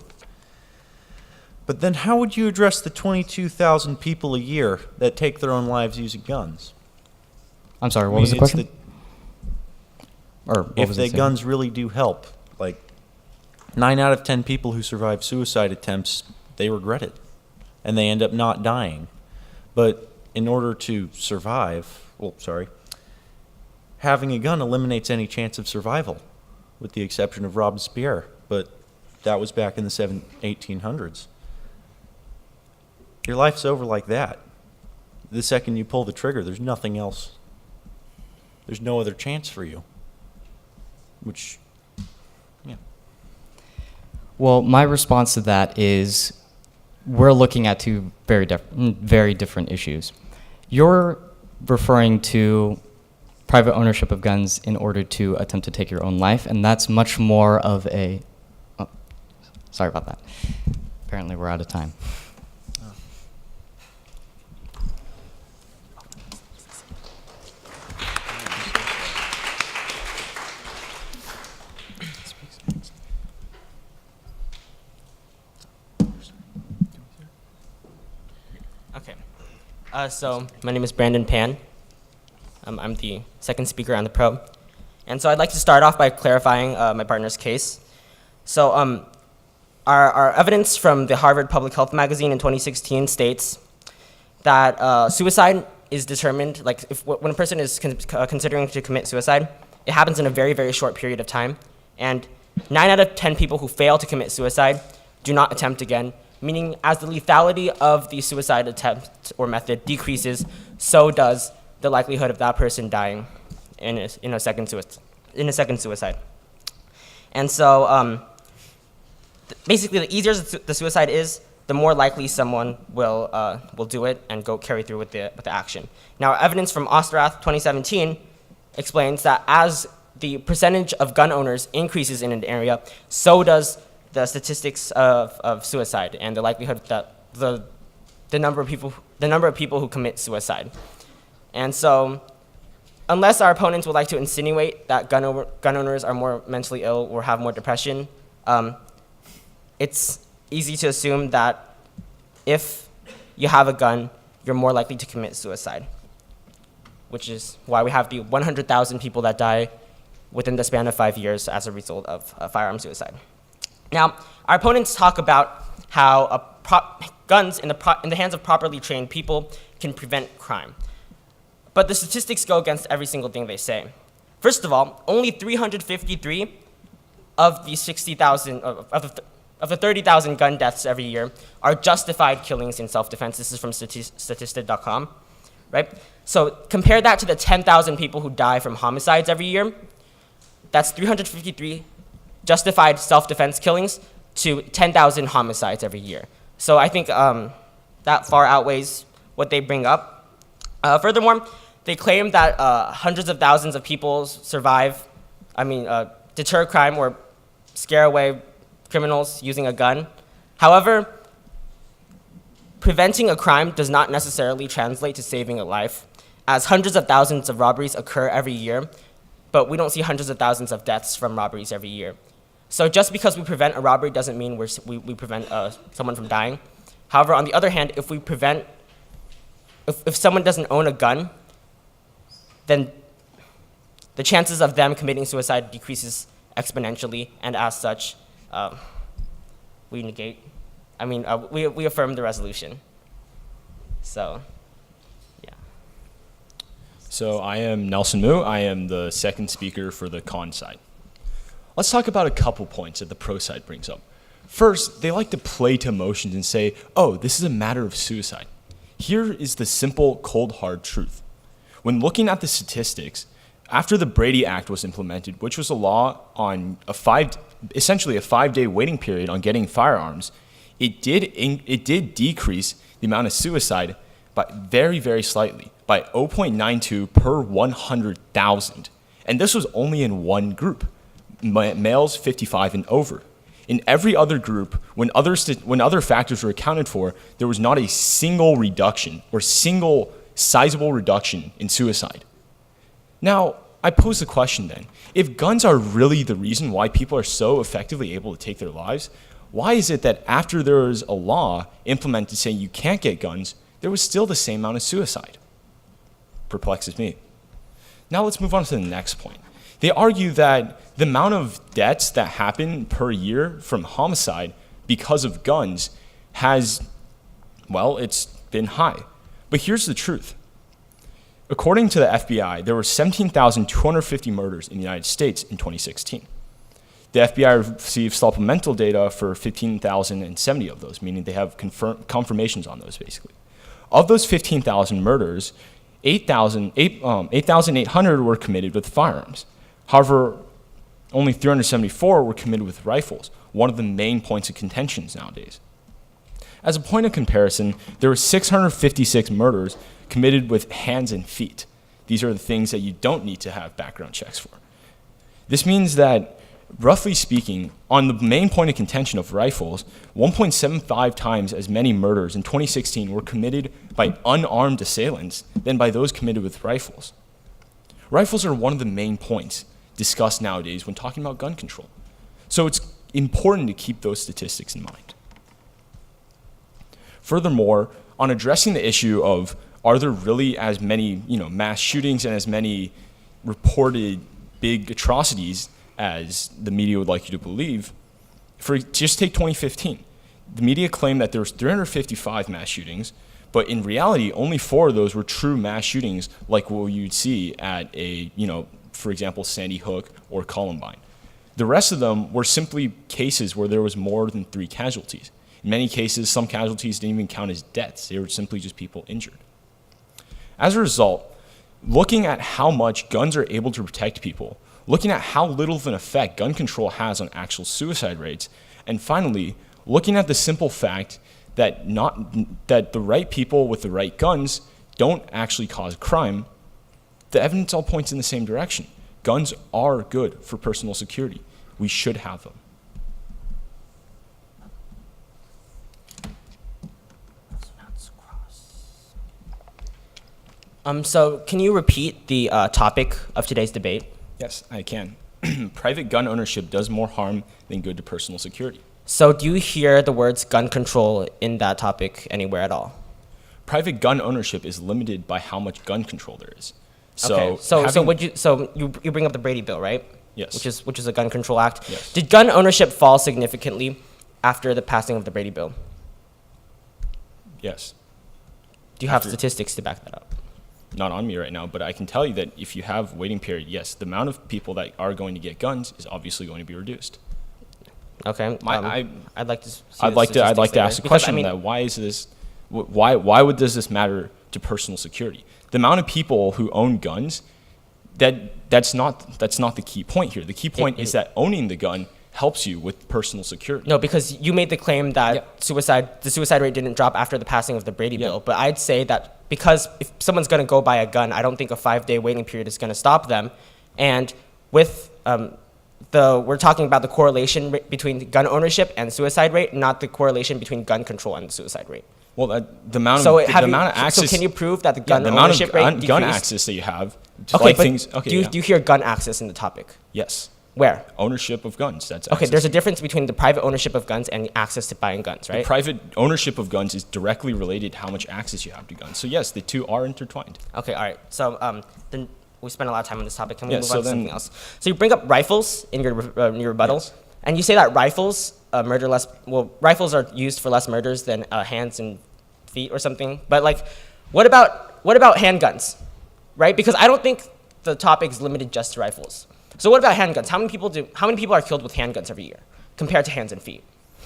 Speaker 17: But then how would you address the 22,000 people a year that take their own lives using guns?
Speaker 19: I'm sorry, what was the question?
Speaker 17: If the guns really do help, like 9 out of 10 people who survive suicide attempts, they regret it, and they end up not dying. But in order to survive, having a gun eliminates any chance of survival, with the exception of Robespierre. But that was back in the 1800s. Your life's over like that. The second you pull the trigger, there's nothing else. There's no other chance for you. Which, yeah.
Speaker 19: Well, my response to that is we're looking at two very different issues. You're referring to private ownership of guns in order to attempt to take your own life, and that's much more of a... Oh, sorry about that. Apparently we're out of time.
Speaker 6: So my name is Brandon Pan. I'm the second speaker on the probe. And so I'd like to start off by clarifying my partner's case. So our evidence from the Harvard Public Health magazine in 2016 states that suicide is determined, like when a person is considering to commit suicide, it happens in a very, very short period of time. And 9 out of 10 people who fail to commit suicide do not attempt again, meaning as the lethality of the suicide attempt or method decreases, so does the likelihood of that person dying in a second suicide. And so basically, the easier the suicide is, the more likely someone will do it and carry through with the action. Now, evidence from Ostrath 2017 explains that as the percentage of gun owners increases in an area, so does the statistics of suicide and the likelihood that the number of people who commit suicide. And so, unless our opponents would like to insinuate that gun owners are more mentally ill or have more depression, it's easy to assume that if you have a gun, you're more likely to commit suicide, which is why we have the 100,000 people that die within the span of 5 years as a result of firearm suicide. Now, our opponents talk about how guns in the hands of properly trained people can prevent crime. But the statistics go against every single thing they say. First of all, only 353 of the 60,000 of the 30,000 gun deaths every year are justified killings in self-defense. This is from Statista.com, right? So compare that to the 10,000 people who die from homicides every year. That's 353 justified self-defense killings to 10,000 homicides every year. So I think that far outweighs what they bring up. Furthermore, they claim that hundreds of thousands of people deter crime or scare away criminals using a gun. However, preventing a crime does not necessarily translate to saving a life, as hundreds of thousands of robberies occur every year, but we don't see hundreds of thousands of deaths from robberies every year. So just because we prevent a robbery doesn't mean we prevent someone from dying. However, on the other hand, if someone doesn't own a gun, then the chances of them committing suicide decreases exponentially, and as such, we affirm the resolution. So, yeah.
Speaker 7: So I am Nelson Moo. I am the second speaker for the con side. Let's talk about a couple points that the pro side brings up. First, they like to play to emotions and say, oh, this is a matter of suicide. Here is the simple, cold, hard truth. When looking at the statistics, after the Brady Act was implemented, which was a law on essentially a 5-day waiting period on getting firearms, it did decrease the amount of suicide by very, very slightly, by 0.92 per 100,000. And this was only in one group, males 55 and over. In every other group, when other factors were accounted for, there was not a single reduction or single sizable reduction in suicide. Now, I pose the question then, if guns are really the reason why people are so effectively able to take their lives, why is it that after there was a law implemented saying you can't get guns, there was still the same amount of suicide? Perplexes me. Now let's move on to the next point. They argue that the amount of deaths that happen per year from homicide because of guns it's been high. But here's the truth. According to the FBI, there were 17,250 murders in the United States in 2016. The FBI received supplemental data for 15,070 of those, meaning they have confirmations on those, basically. Of those 15,000 murders, 8,800 were committed with firearms. However, only 374 were committed with rifles, one of the main points of contentions nowadays. As a point of comparison, there were 656 murders committed with hands and feet. These are the things that you don't need to have background checks for. This means that, roughly speaking, on the main point of contention of rifles, 1.75 times as many murders in 2016 were committed by unarmed assailants than by those committed with rifles. Rifles are one of the main points discussed nowadays when talking about gun control. So it's important to keep those statistics in mind. Furthermore, on addressing the issue of are there really as many mass shootings and as many reported big atrocities as the media would like you to believe, just take 2015. The media claimed that there was 355 mass shootings, but in reality, only 4 of those were true mass shootings like what you'd see at for example, Sandy Hook or Columbine. The rest of them were simply cases where there was more than 3 casualties. In many cases, some casualties didn't even count as deaths. They were simply just people injured. As a result, looking at how much guns are able to protect people, looking at how little of an effect gun control has on actual suicide rates, and finally, looking at the simple fact that the right people with the right guns don't actually cause crime, the evidence all points in the same direction. Guns are good for personal security. We should have them.
Speaker 6: So can you repeat the topic of today's debate?
Speaker 7: Yes, I can. Private gun ownership does more harm than good to personal security.
Speaker 6: So do you hear the words gun control in that topic anywhere at all?
Speaker 7: Private gun ownership is limited by how much gun control there is.
Speaker 6: So you bring up the Brady Bill, right?
Speaker 7: Yes.
Speaker 6: Which is a gun control act.
Speaker 7: Yes.
Speaker 6: Did gun ownership fall significantly after the passing of the Brady Bill?
Speaker 7: Yes.
Speaker 6: Do you have statistics to back that up?
Speaker 7: Not on me right now, but I can tell you that if you have waiting period, yes, the amount of people that are going to get guns is obviously going to be reduced.
Speaker 6: Okay. I'd like to.
Speaker 7: I'd like to ask a question. Why is this? Why does this matter to personal security? The amount of people who own guns, that's not the key point here. The key point is that owning the gun helps you with personal security.
Speaker 6: No, because you made the claim that the suicide rate didn't drop after the passing of the Brady Bill. But I'd say that because if someone's going to go buy a gun, I don't think a 5-day waiting period is going to stop them. And with we're talking about the correlation between gun ownership and suicide rate, not the correlation between gun control and the suicide rate.
Speaker 7: Well, the amount of access.
Speaker 6: So can you prove that the gun ownership rate decreased?
Speaker 7: Gun access that you have.
Speaker 6: Do you hear gun access in the topic?
Speaker 7: Yes.
Speaker 6: Where?
Speaker 7: Ownership of guns. That's
Speaker 6: okay. There's a difference between the private ownership of guns and access to buying guns, right?
Speaker 7: The private ownership of guns is directly related to how much access you have to guns. So yes, the two are intertwined.
Speaker 6: Okay. All right. So then we spent a lot of time on this topic. Can we move on to something else? So you bring up rifles in your rebuttal, and you say that rifles murder less. Well, rifles are used for less murders than hands and feet or something. But like, what about handguns, right? Because I don't think the topic is limited just to rifles. So what about handguns? How many people are killed with handguns every year compared to hands and feet?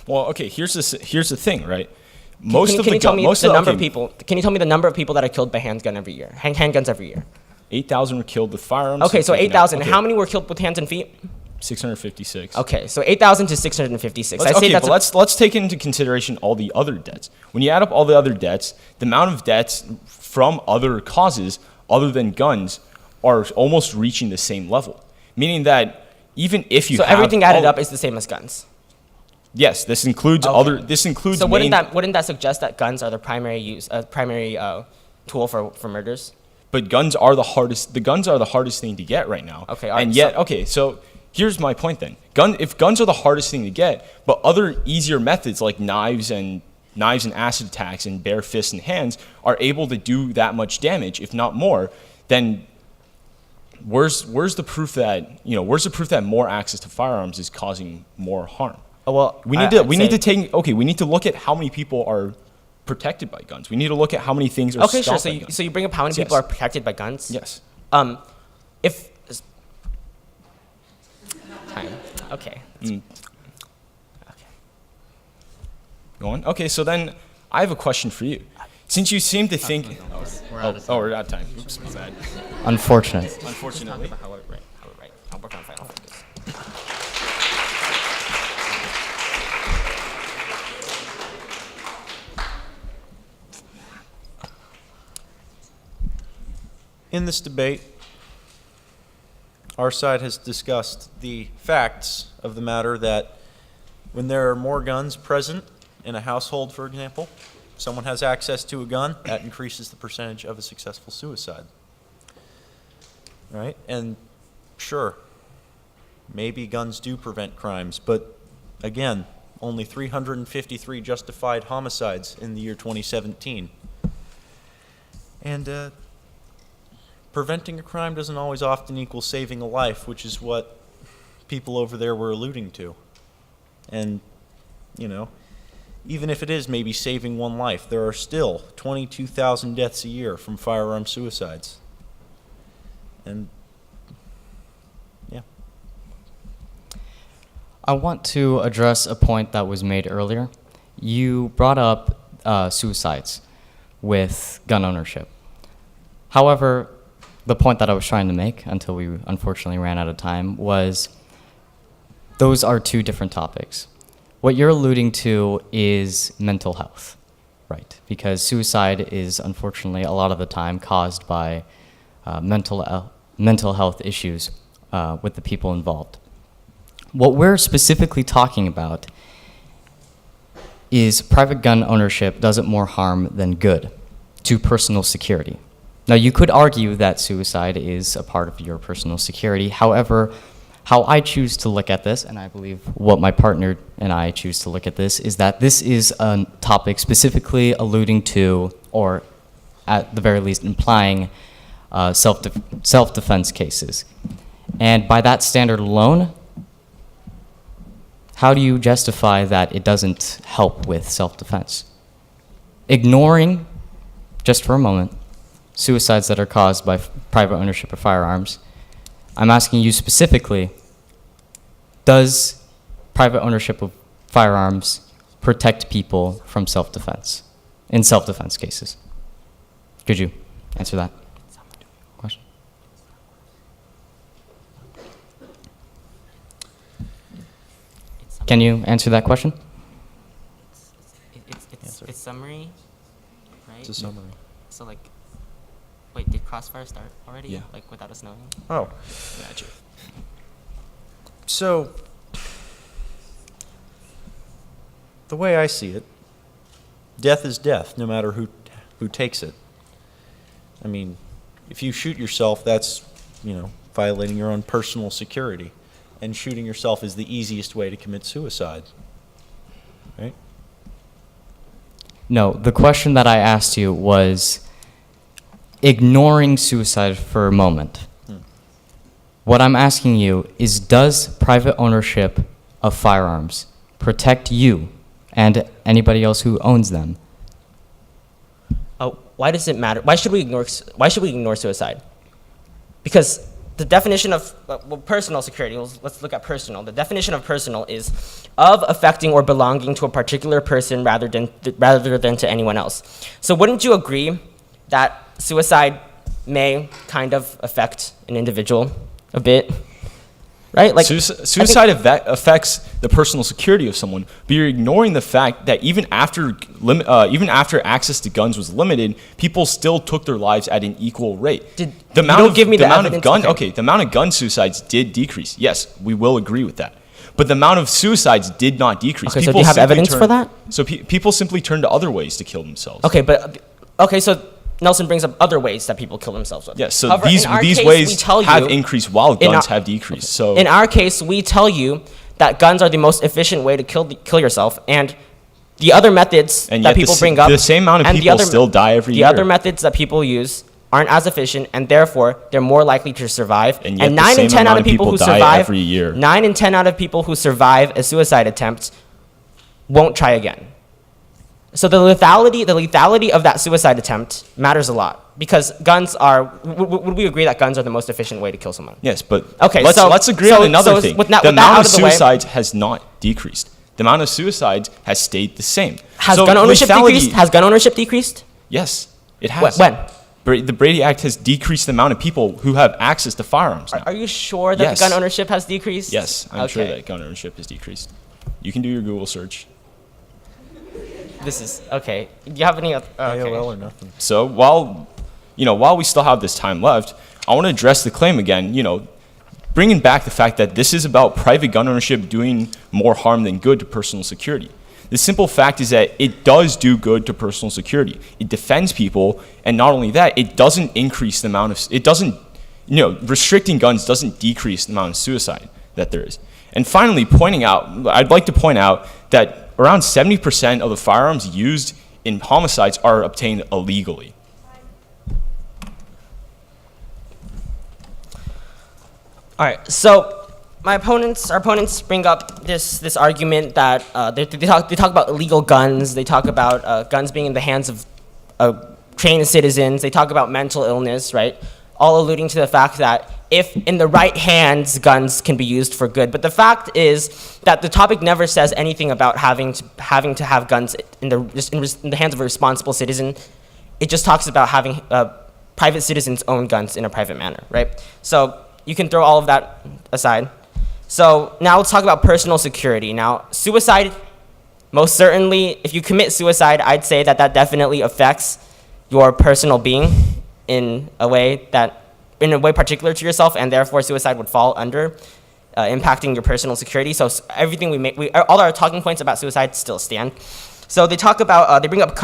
Speaker 7: Well, okay. Here's the thing, right?
Speaker 6: Can you tell me the number of people that are killed by handguns every year?
Speaker 7: 8,000 were killed with firearms.
Speaker 6: Okay, so 8,000. Okay. How many were killed with hands and feet?
Speaker 7: 656.
Speaker 6: Okay, so 8,000 to 656.
Speaker 7: Let's take into consideration all the other deaths. When you add up all the other deaths, the amount of deaths from other causes other than guns are almost reaching the same level. Meaning that even if you
Speaker 6: so everything added up is the same as guns.
Speaker 7: Yes, this includes other. This includes.
Speaker 6: So wouldn't that suggest that guns are the primary tool for murders?
Speaker 7: But guns are the hardest. The guns are the hardest thing to get right now.
Speaker 6: Okay.
Speaker 7: And yet, so here's my point then. If guns are the hardest thing to get, but other easier methods like knives and acid attacks and bare fists and hands are able to do that much damage, if not more, then where's the proof that more access to firearms is causing more harm?
Speaker 6: Well,
Speaker 7: we need to look at how many people are protected by guns. We need to look at how many things are
Speaker 6: Okay, sure.
Speaker 7: stopped by guns.
Speaker 6: So you bring up how many people are protected by guns?
Speaker 7: Yes.
Speaker 6: If time. Okay.
Speaker 7: Go on. Okay, so then I have a question for you. Since you seem to think... we're out of time. Oops, my bad.
Speaker 19: Unfortunate.
Speaker 7: Unfortunately.
Speaker 6: How it right. I'll work on final focus.
Speaker 17: In this debate, our side has discussed the facts of the matter that when there are more guns present in a household, for example, someone has access to a gun, that increases the percentage of a successful suicide. Right? And sure, maybe guns do prevent crimes, but again, only 353 justified homicides in the year 2017. And preventing a crime doesn't always often equal saving a life, which is what people over there were alluding to. And, you know, even if it is maybe saving one life, there are still 22,000 deaths a year from firearm suicides. And, yeah.
Speaker 19: I want to address a point that was made earlier. You brought up suicides with gun ownership. However, the point that I was trying to make, until we unfortunately ran out of time, was those are two different topics. What you're alluding to is mental health, right? Because suicide is unfortunately a lot of the time caused by mental health issues with the people involved. What we're specifically talking about is private gun ownership does it more harm than good to personal security. Now, you could argue that suicide is a part of your personal security. However, how I choose to look at this, and I believe what my partner and I choose to look at this, is that this is a topic specifically alluding to, or at the very least implying, self-defense cases. And by that standard alone, how do you justify that it doesn't help with self-defense? Ignoring, just for a moment, suicides that are caused by private ownership of firearms, I'm asking you specifically, does private ownership of firearms protect people from self-defense, in self-defense cases? Could you answer that question? Can you answer that question?
Speaker 6: It's summary, right?
Speaker 17: It's a summary.
Speaker 6: So like, wait, did Crossfire start already?
Speaker 7: Yeah.
Speaker 6: Like without us knowing?
Speaker 17: Oh.
Speaker 7: Magic.
Speaker 17: So, the way I see it, death is death, no matter who takes it. I mean, if you shoot yourself, that's, you know, violating your own personal security. And shooting yourself is the easiest way to commit suicide. Right?
Speaker 19: No, the question that I asked you was, ignoring suicide for a moment, what I'm asking you is, does private ownership of firearms protect you and anybody else who owns them?
Speaker 6: Why does it matter? Why should we ignore suicide? Because the definition of personal security, let's look at personal. The definition of personal is of affecting or belonging to a particular person rather than to anyone else. So wouldn't you agree that suicide may kind of affect an individual a bit, right? Like
Speaker 7: suicide affects the personal security of someone, but you're ignoring the fact that even after access to guns was limited, people still took their lives at an equal rate. The amount of gun suicides did decrease. Yes, we will agree with that. But the amount of suicides did not decrease.
Speaker 6: Okay, so do you have evidence for that?
Speaker 7: So people simply turned to other ways to kill themselves.
Speaker 6: Okay, so Nelson brings up other ways that people kill themselves with.
Speaker 7: Yes, so however, these ways have increased while guns have decreased. So
Speaker 6: in our case, we tell you that guns are the most efficient way to kill yourself, and the other methods that people bring up,
Speaker 7: the same amount of people still die every year.
Speaker 6: The other methods that people use aren't as efficient, and therefore they're more likely to survive.
Speaker 7: And yet
Speaker 6: 9 in 10 out of people who survive
Speaker 7: every year.
Speaker 6: 9 in 10 out of people who survive a suicide attempt won't try again. So the lethality of that suicide attempt matters a lot, because guns are, would we agree that guns are the most efficient way to kill someone?
Speaker 7: Yes, but
Speaker 6: okay,
Speaker 7: let's agree on another thing.
Speaker 6: With
Speaker 7: the
Speaker 6: that
Speaker 7: amount
Speaker 6: out
Speaker 7: of
Speaker 6: the way,
Speaker 7: suicides has not decreased. The amount of suicides has stayed the same.
Speaker 6: has
Speaker 7: So
Speaker 6: gun ownership
Speaker 7: lethality-
Speaker 6: decreased? Has gun ownership decreased?
Speaker 7: Yes, it has.
Speaker 6: When?
Speaker 7: The Brady Act has decreased the amount of people who have access to firearms now.
Speaker 6: Are you sure that
Speaker 7: Yes.
Speaker 6: the gun ownership has decreased?
Speaker 7: Yes, I'm sure
Speaker 6: Okay.
Speaker 7: that gun ownership has decreased. You can do your Google search.
Speaker 6: This is, okay. Do you have any other? Okay.
Speaker 17: AOL or nothing.
Speaker 7: So while we still have this time left, I want to address the claim again, bringing back the fact that this is about private gun ownership doing more harm than good to personal security. The simple fact is that it does do good to personal security. It defends people, and not only that, it doesn't increase the amount of, it doesn't, restricting guns doesn't decrease the amount of suicide that there is. And finally, I'd like to point out that around 70% of the firearms used in homicides are obtained illegally.
Speaker 6: All right, so our opponents bring up this argument that they talk about illegal guns. They talk about guns being in the hands of trained citizens. They talk about mental illness, right? All alluding to the fact that if in the right hands, guns can be used for good. But the fact is that the topic never says anything about having to have guns in the hands of a responsible citizen. It just talks about having private citizens own guns in a private manner, right? So you can throw all of that aside. So now let's talk about personal security. Now, suicide, most certainly, if you commit suicide, I'd say that definitely affects your personal being in a way particular to yourself, and therefore suicide would fall under impacting your personal security. So everything all our talking points about suicide still stand. So they talk about, they bring up,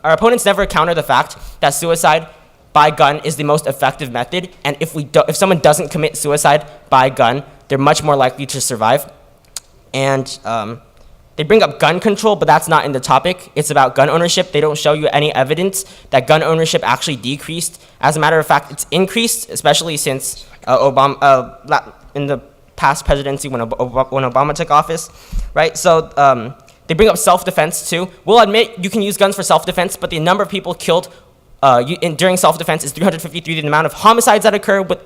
Speaker 6: our opponents never counter the fact that suicide by gun is the most effective method, and if someone doesn't commit suicide by gun, they're much more likely to survive. And they bring up gun control, but that's not in the topic. It's about gun ownership. They don't show you any evidence that gun ownership actually decreased. As a matter of fact, it's increased, especially since Obama, in the past presidency when Obama took office, right? So they bring up self-defense too. We'll admit you can use guns for self-defense, but the number of people killed during self-defense is 353. The amount of homicides that occur with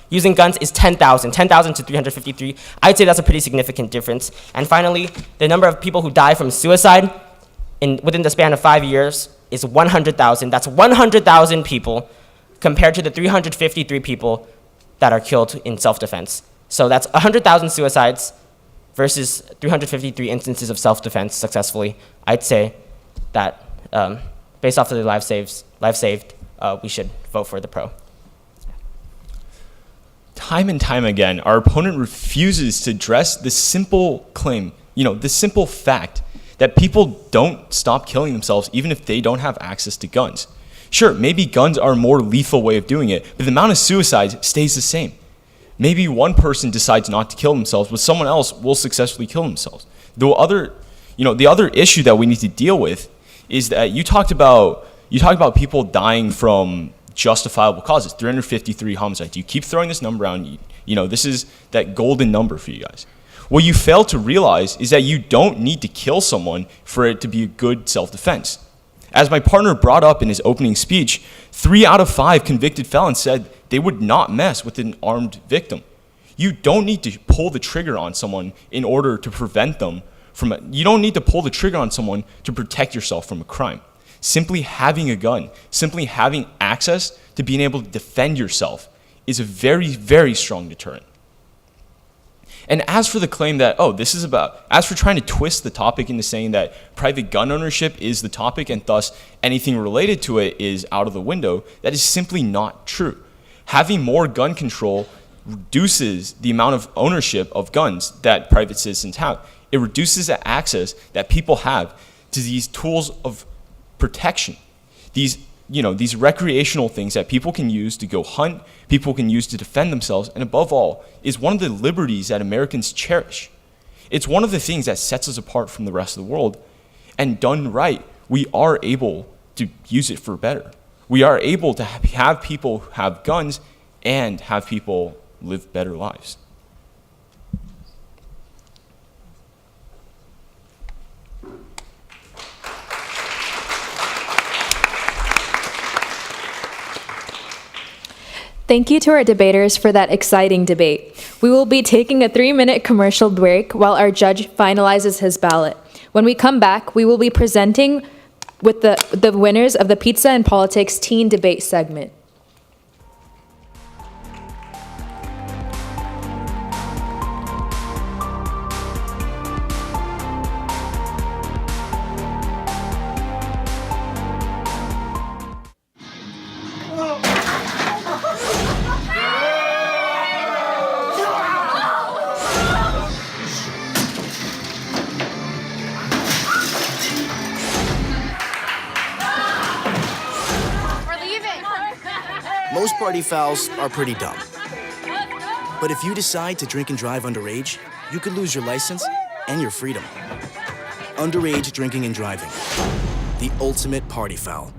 Speaker 6: using guns is 10,000 to 353. I'd say that's a pretty significant difference. And finally, the number of people who die from suicide within the span of 5 years is 100,000. That's 100,000 people compared to the 353 people that are killed in self-defense. So that's 100,000 suicides versus 353 instances of self-defense successfully. I'd say that based off of the life saved, we should vote for the pro.
Speaker 7: Time and time again, our opponent refuses to address the simple claim, the simple fact that people don't stop killing themselves even if they don't have access to guns. Sure, maybe guns are a more lethal way of doing it, but the amount of suicides stays the same. Maybe one person decides not to kill themselves, but someone else will successfully kill themselves. The other issue that we need to deal with is that you talked about people dying from justifiable causes, 353 homicides. You keep throwing this number around, this is that golden number for you guys. What you fail to realize is that you don't need to kill someone for it to be a good self-defense. As my partner brought up in his opening speech, 3 out of 5 convicted felons said they would not mess with an armed victim. You don't need to pull the trigger on someone in order to prevent them you don't need to pull the trigger on someone to protect yourself from a crime. Simply having a gun, simply having access to being able to defend yourself is a very, very strong deterrent. And as for the claim that, as for trying to twist the topic into saying that private gun ownership is the topic and thus anything related to it is out of the window, that is simply not true. Having more gun control reduces the amount of ownership of guns that private citizens have. It reduces the access that people have to these tools of protection, these recreational things that people can use to go hunt, people can use to defend themselves, and above all, is one of the liberties that Americans cherish. It's one of the things that sets us apart from the rest of the world, and done right, we are able to use it for better. We are able to have people have guns and have people live better lives.
Speaker 15: Thank you to our debaters for that exciting debate. We will be taking a 3-minute commercial break while our judge finalizes his ballot. When we come back, we will be presenting with the winners of the Pizza and Politics Teen Debate segment.
Speaker 16: Most party fouls are pretty dumb. But if you decide to drink and drive underage, you could lose your license and your freedom. Underage drinking and driving. The ultimate party foul.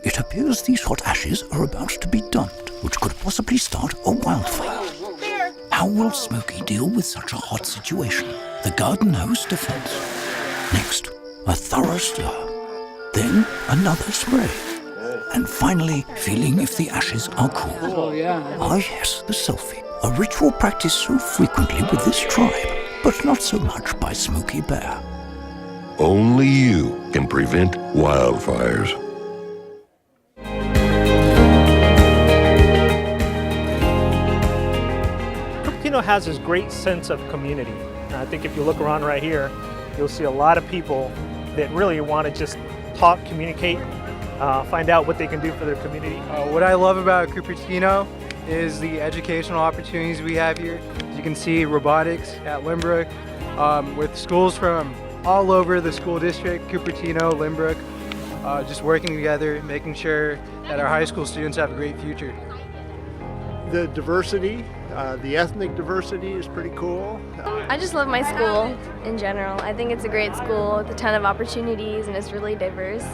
Speaker 20: It appears these hot ashes are about to be dumped, which could possibly start a wildfire. How will Smokey deal with such a hot situation? The garden hose defense. Next, a thorough stir. Then another spray. And finally, feeling if the ashes are cool.
Speaker 21: Oh, yeah.
Speaker 20: Ah yes, the selfie. A ritual practiced so frequently with this tribe, but not so much by Smokey Bear.
Speaker 22: Only you can prevent wildfires.
Speaker 24: Cupertino has this great sense of community. And I think if you look around right here, you'll see a lot of people that really want to just talk, communicate, find out what they can do for their community.
Speaker 25: What I love about Cupertino is the educational opportunities we have here. As you can see, robotics at Lynbrook, with schools from all over the school district, Cupertino, Lynbrook, just working together, making sure that our high school students have a great future.
Speaker 27: The diversity, the ethnic diversity is pretty cool.
Speaker 28: I just love my school in general. I think it's a great school with a ton of opportunities and it's really diverse.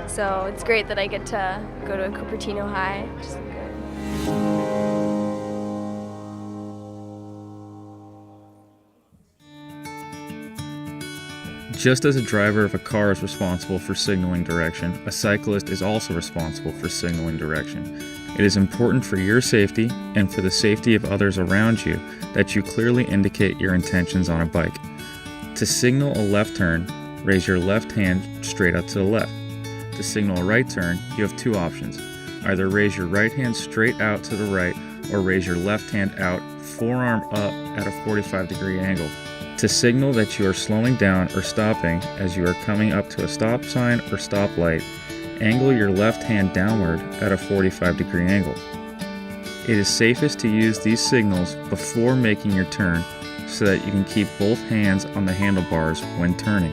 Speaker 28: So it's great that I get to go to a Cupertino High, which is good.
Speaker 29: Just as a driver of a car is responsible for signaling direction, a cyclist is also responsible for signaling direction. It is important for your safety and for the safety of others around you that you clearly indicate your intentions on a bike. To signal a left turn, raise your left hand straight out to the left. To signal a right turn, you have two options. Either raise your right hand straight out to the right or raise your left hand out, forearm up at a 45-degree angle. To signal that you are slowing down or stopping as you are coming up to a stop sign or stoplight, angle your left hand downward at a 45-degree angle. It is safest to use these signals before making your turn so that you can keep both hands on the handlebars when turning.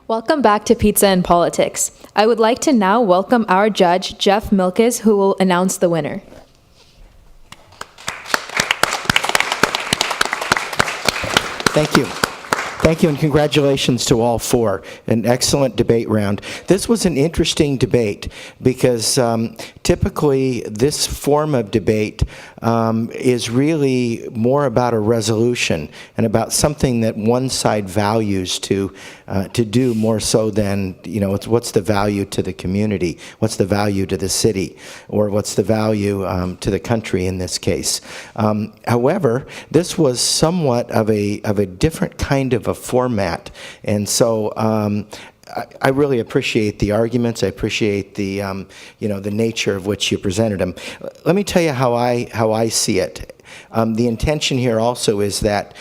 Speaker 15: Welcome back to Pizza and Politics. I would like to now welcome our judge, Jeff Milkes, who will announce the winner.
Speaker 30: Thank you. Thank you, and congratulations to all four. An excellent debate round. This was an interesting debate because typically this form of debate is really more about a resolution and about something that one side values to do more so than, what's the value to the community, what's the value to the city, or what's the value to the country in this case. However, this was somewhat of a different kind of a format, and so I really appreciate the arguments. I appreciate the the nature of which you presented them. Let me tell you how I see it. The intention here also is that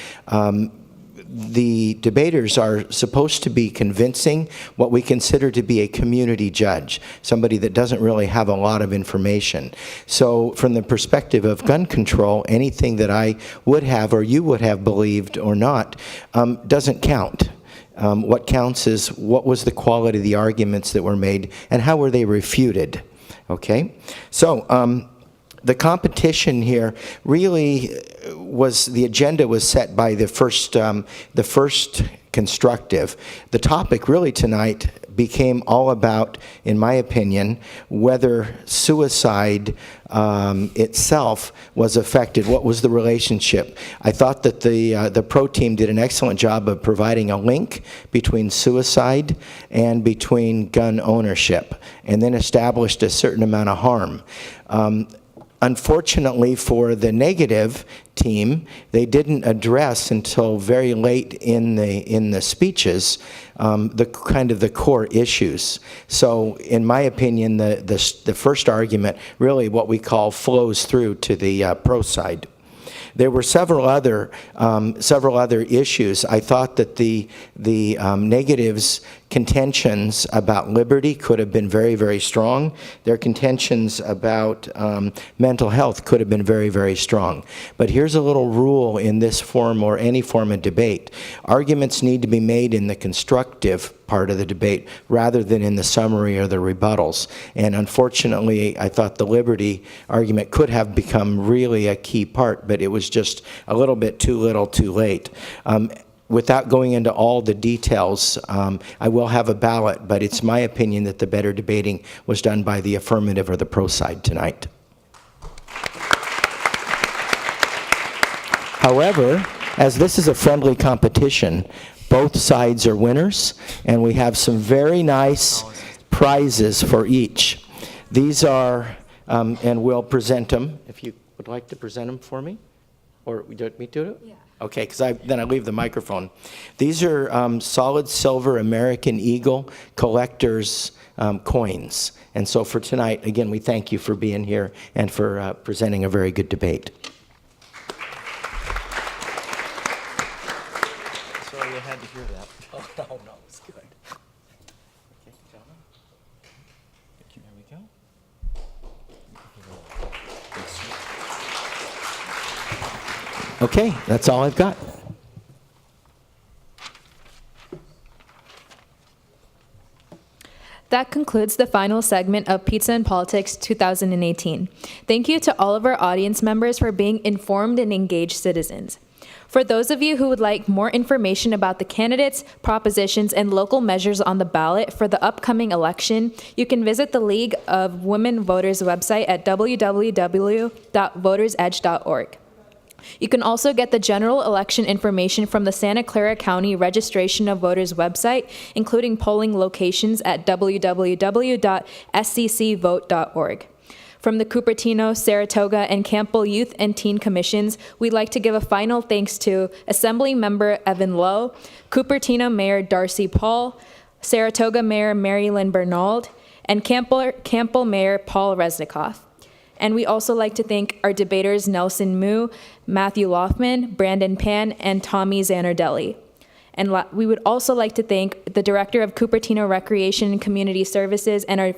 Speaker 30: the debaters are supposed to be convincing what we consider to be a community judge, somebody that doesn't really have a lot of information. So from the perspective of gun control, anything that I would have or you would have believed or not doesn't count. What counts is what was the quality of the arguments that were made and how were they refuted, okay? So the competition here really was, the agenda was set by the first constructive. The topic really tonight became all about, in my opinion, whether suicide itself was affected. What was the relationship? I thought that the pro team did an excellent job of providing a link between suicide and between gun ownership, and then established a certain amount of harm. Unfortunately for the negative team, they didn't address until very late in the speeches the core issues. So, in my opinion, the first argument really what we call flows through to the pro side. There were several other issues. I thought that the negatives' contentions about liberty could have been very, very strong. Their contentions about mental health could have been very, very strong. But here's a little rule in this form or any form of debate. Arguments need to be made in the constructive part of the debate rather than in the summary or the rebuttals. And unfortunately, I thought the liberty argument could have become really a key part, but it was just a little bit too little too late. Without going into all the details, I will have a ballot, but it's my opinion that the better debating was done by the affirmative or the pro side tonight. However, as this is a friendly competition, both sides are winners, and we have some very nice prizes for each. These are, and we'll present them. If you would like to present them for me, or do you want me to do it? Yeah. Okay, because then I leave the microphone. These are solid silver American Eagle collector's coins. And so for tonight, again, we thank you for being here and for presenting a very good debate.
Speaker 17: Sorry I had to hear that.
Speaker 30: Oh, no, it's good. Okay, gentlemen.
Speaker 17: There we go.
Speaker 30: Okay, that's all I've got.
Speaker 15: That concludes the final segment of Pizza and Politics 2018. Thank you to all of our audience members for being informed and engaged citizens. For those of you who would like more information about the candidates, propositions, and local measures on the ballot for the upcoming election, you can visit the League of Women Voters website at www.votersedge.org. You can also get the general election information from the Santa Clara County Registration of Voters website, including polling locations at www.sccvote.org. From the Cupertino, Saratoga, and Campbell Youth and Teen Commissions, we'd like to give a final thanks to Assemblymember Evan Low, Cupertino Mayor Darcy Paul, Saratoga Mayor Mary Lynn Bernald, and Campbell Mayor Paul Resnikoff. And we also like to thank our debaters Nelson Moo, Matthew Loffman, Brandon Pan, and Tommy Zanardelli. And we would also like to thank the Director of Cupertino Recreation and Community Services and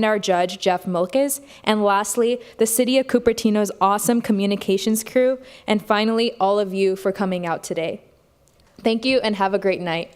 Speaker 15: our judge, Jeff Milkes. And lastly, the City of Cupertino's awesome communications crew. And finally, all of you for coming out today. Thank you and have a great night.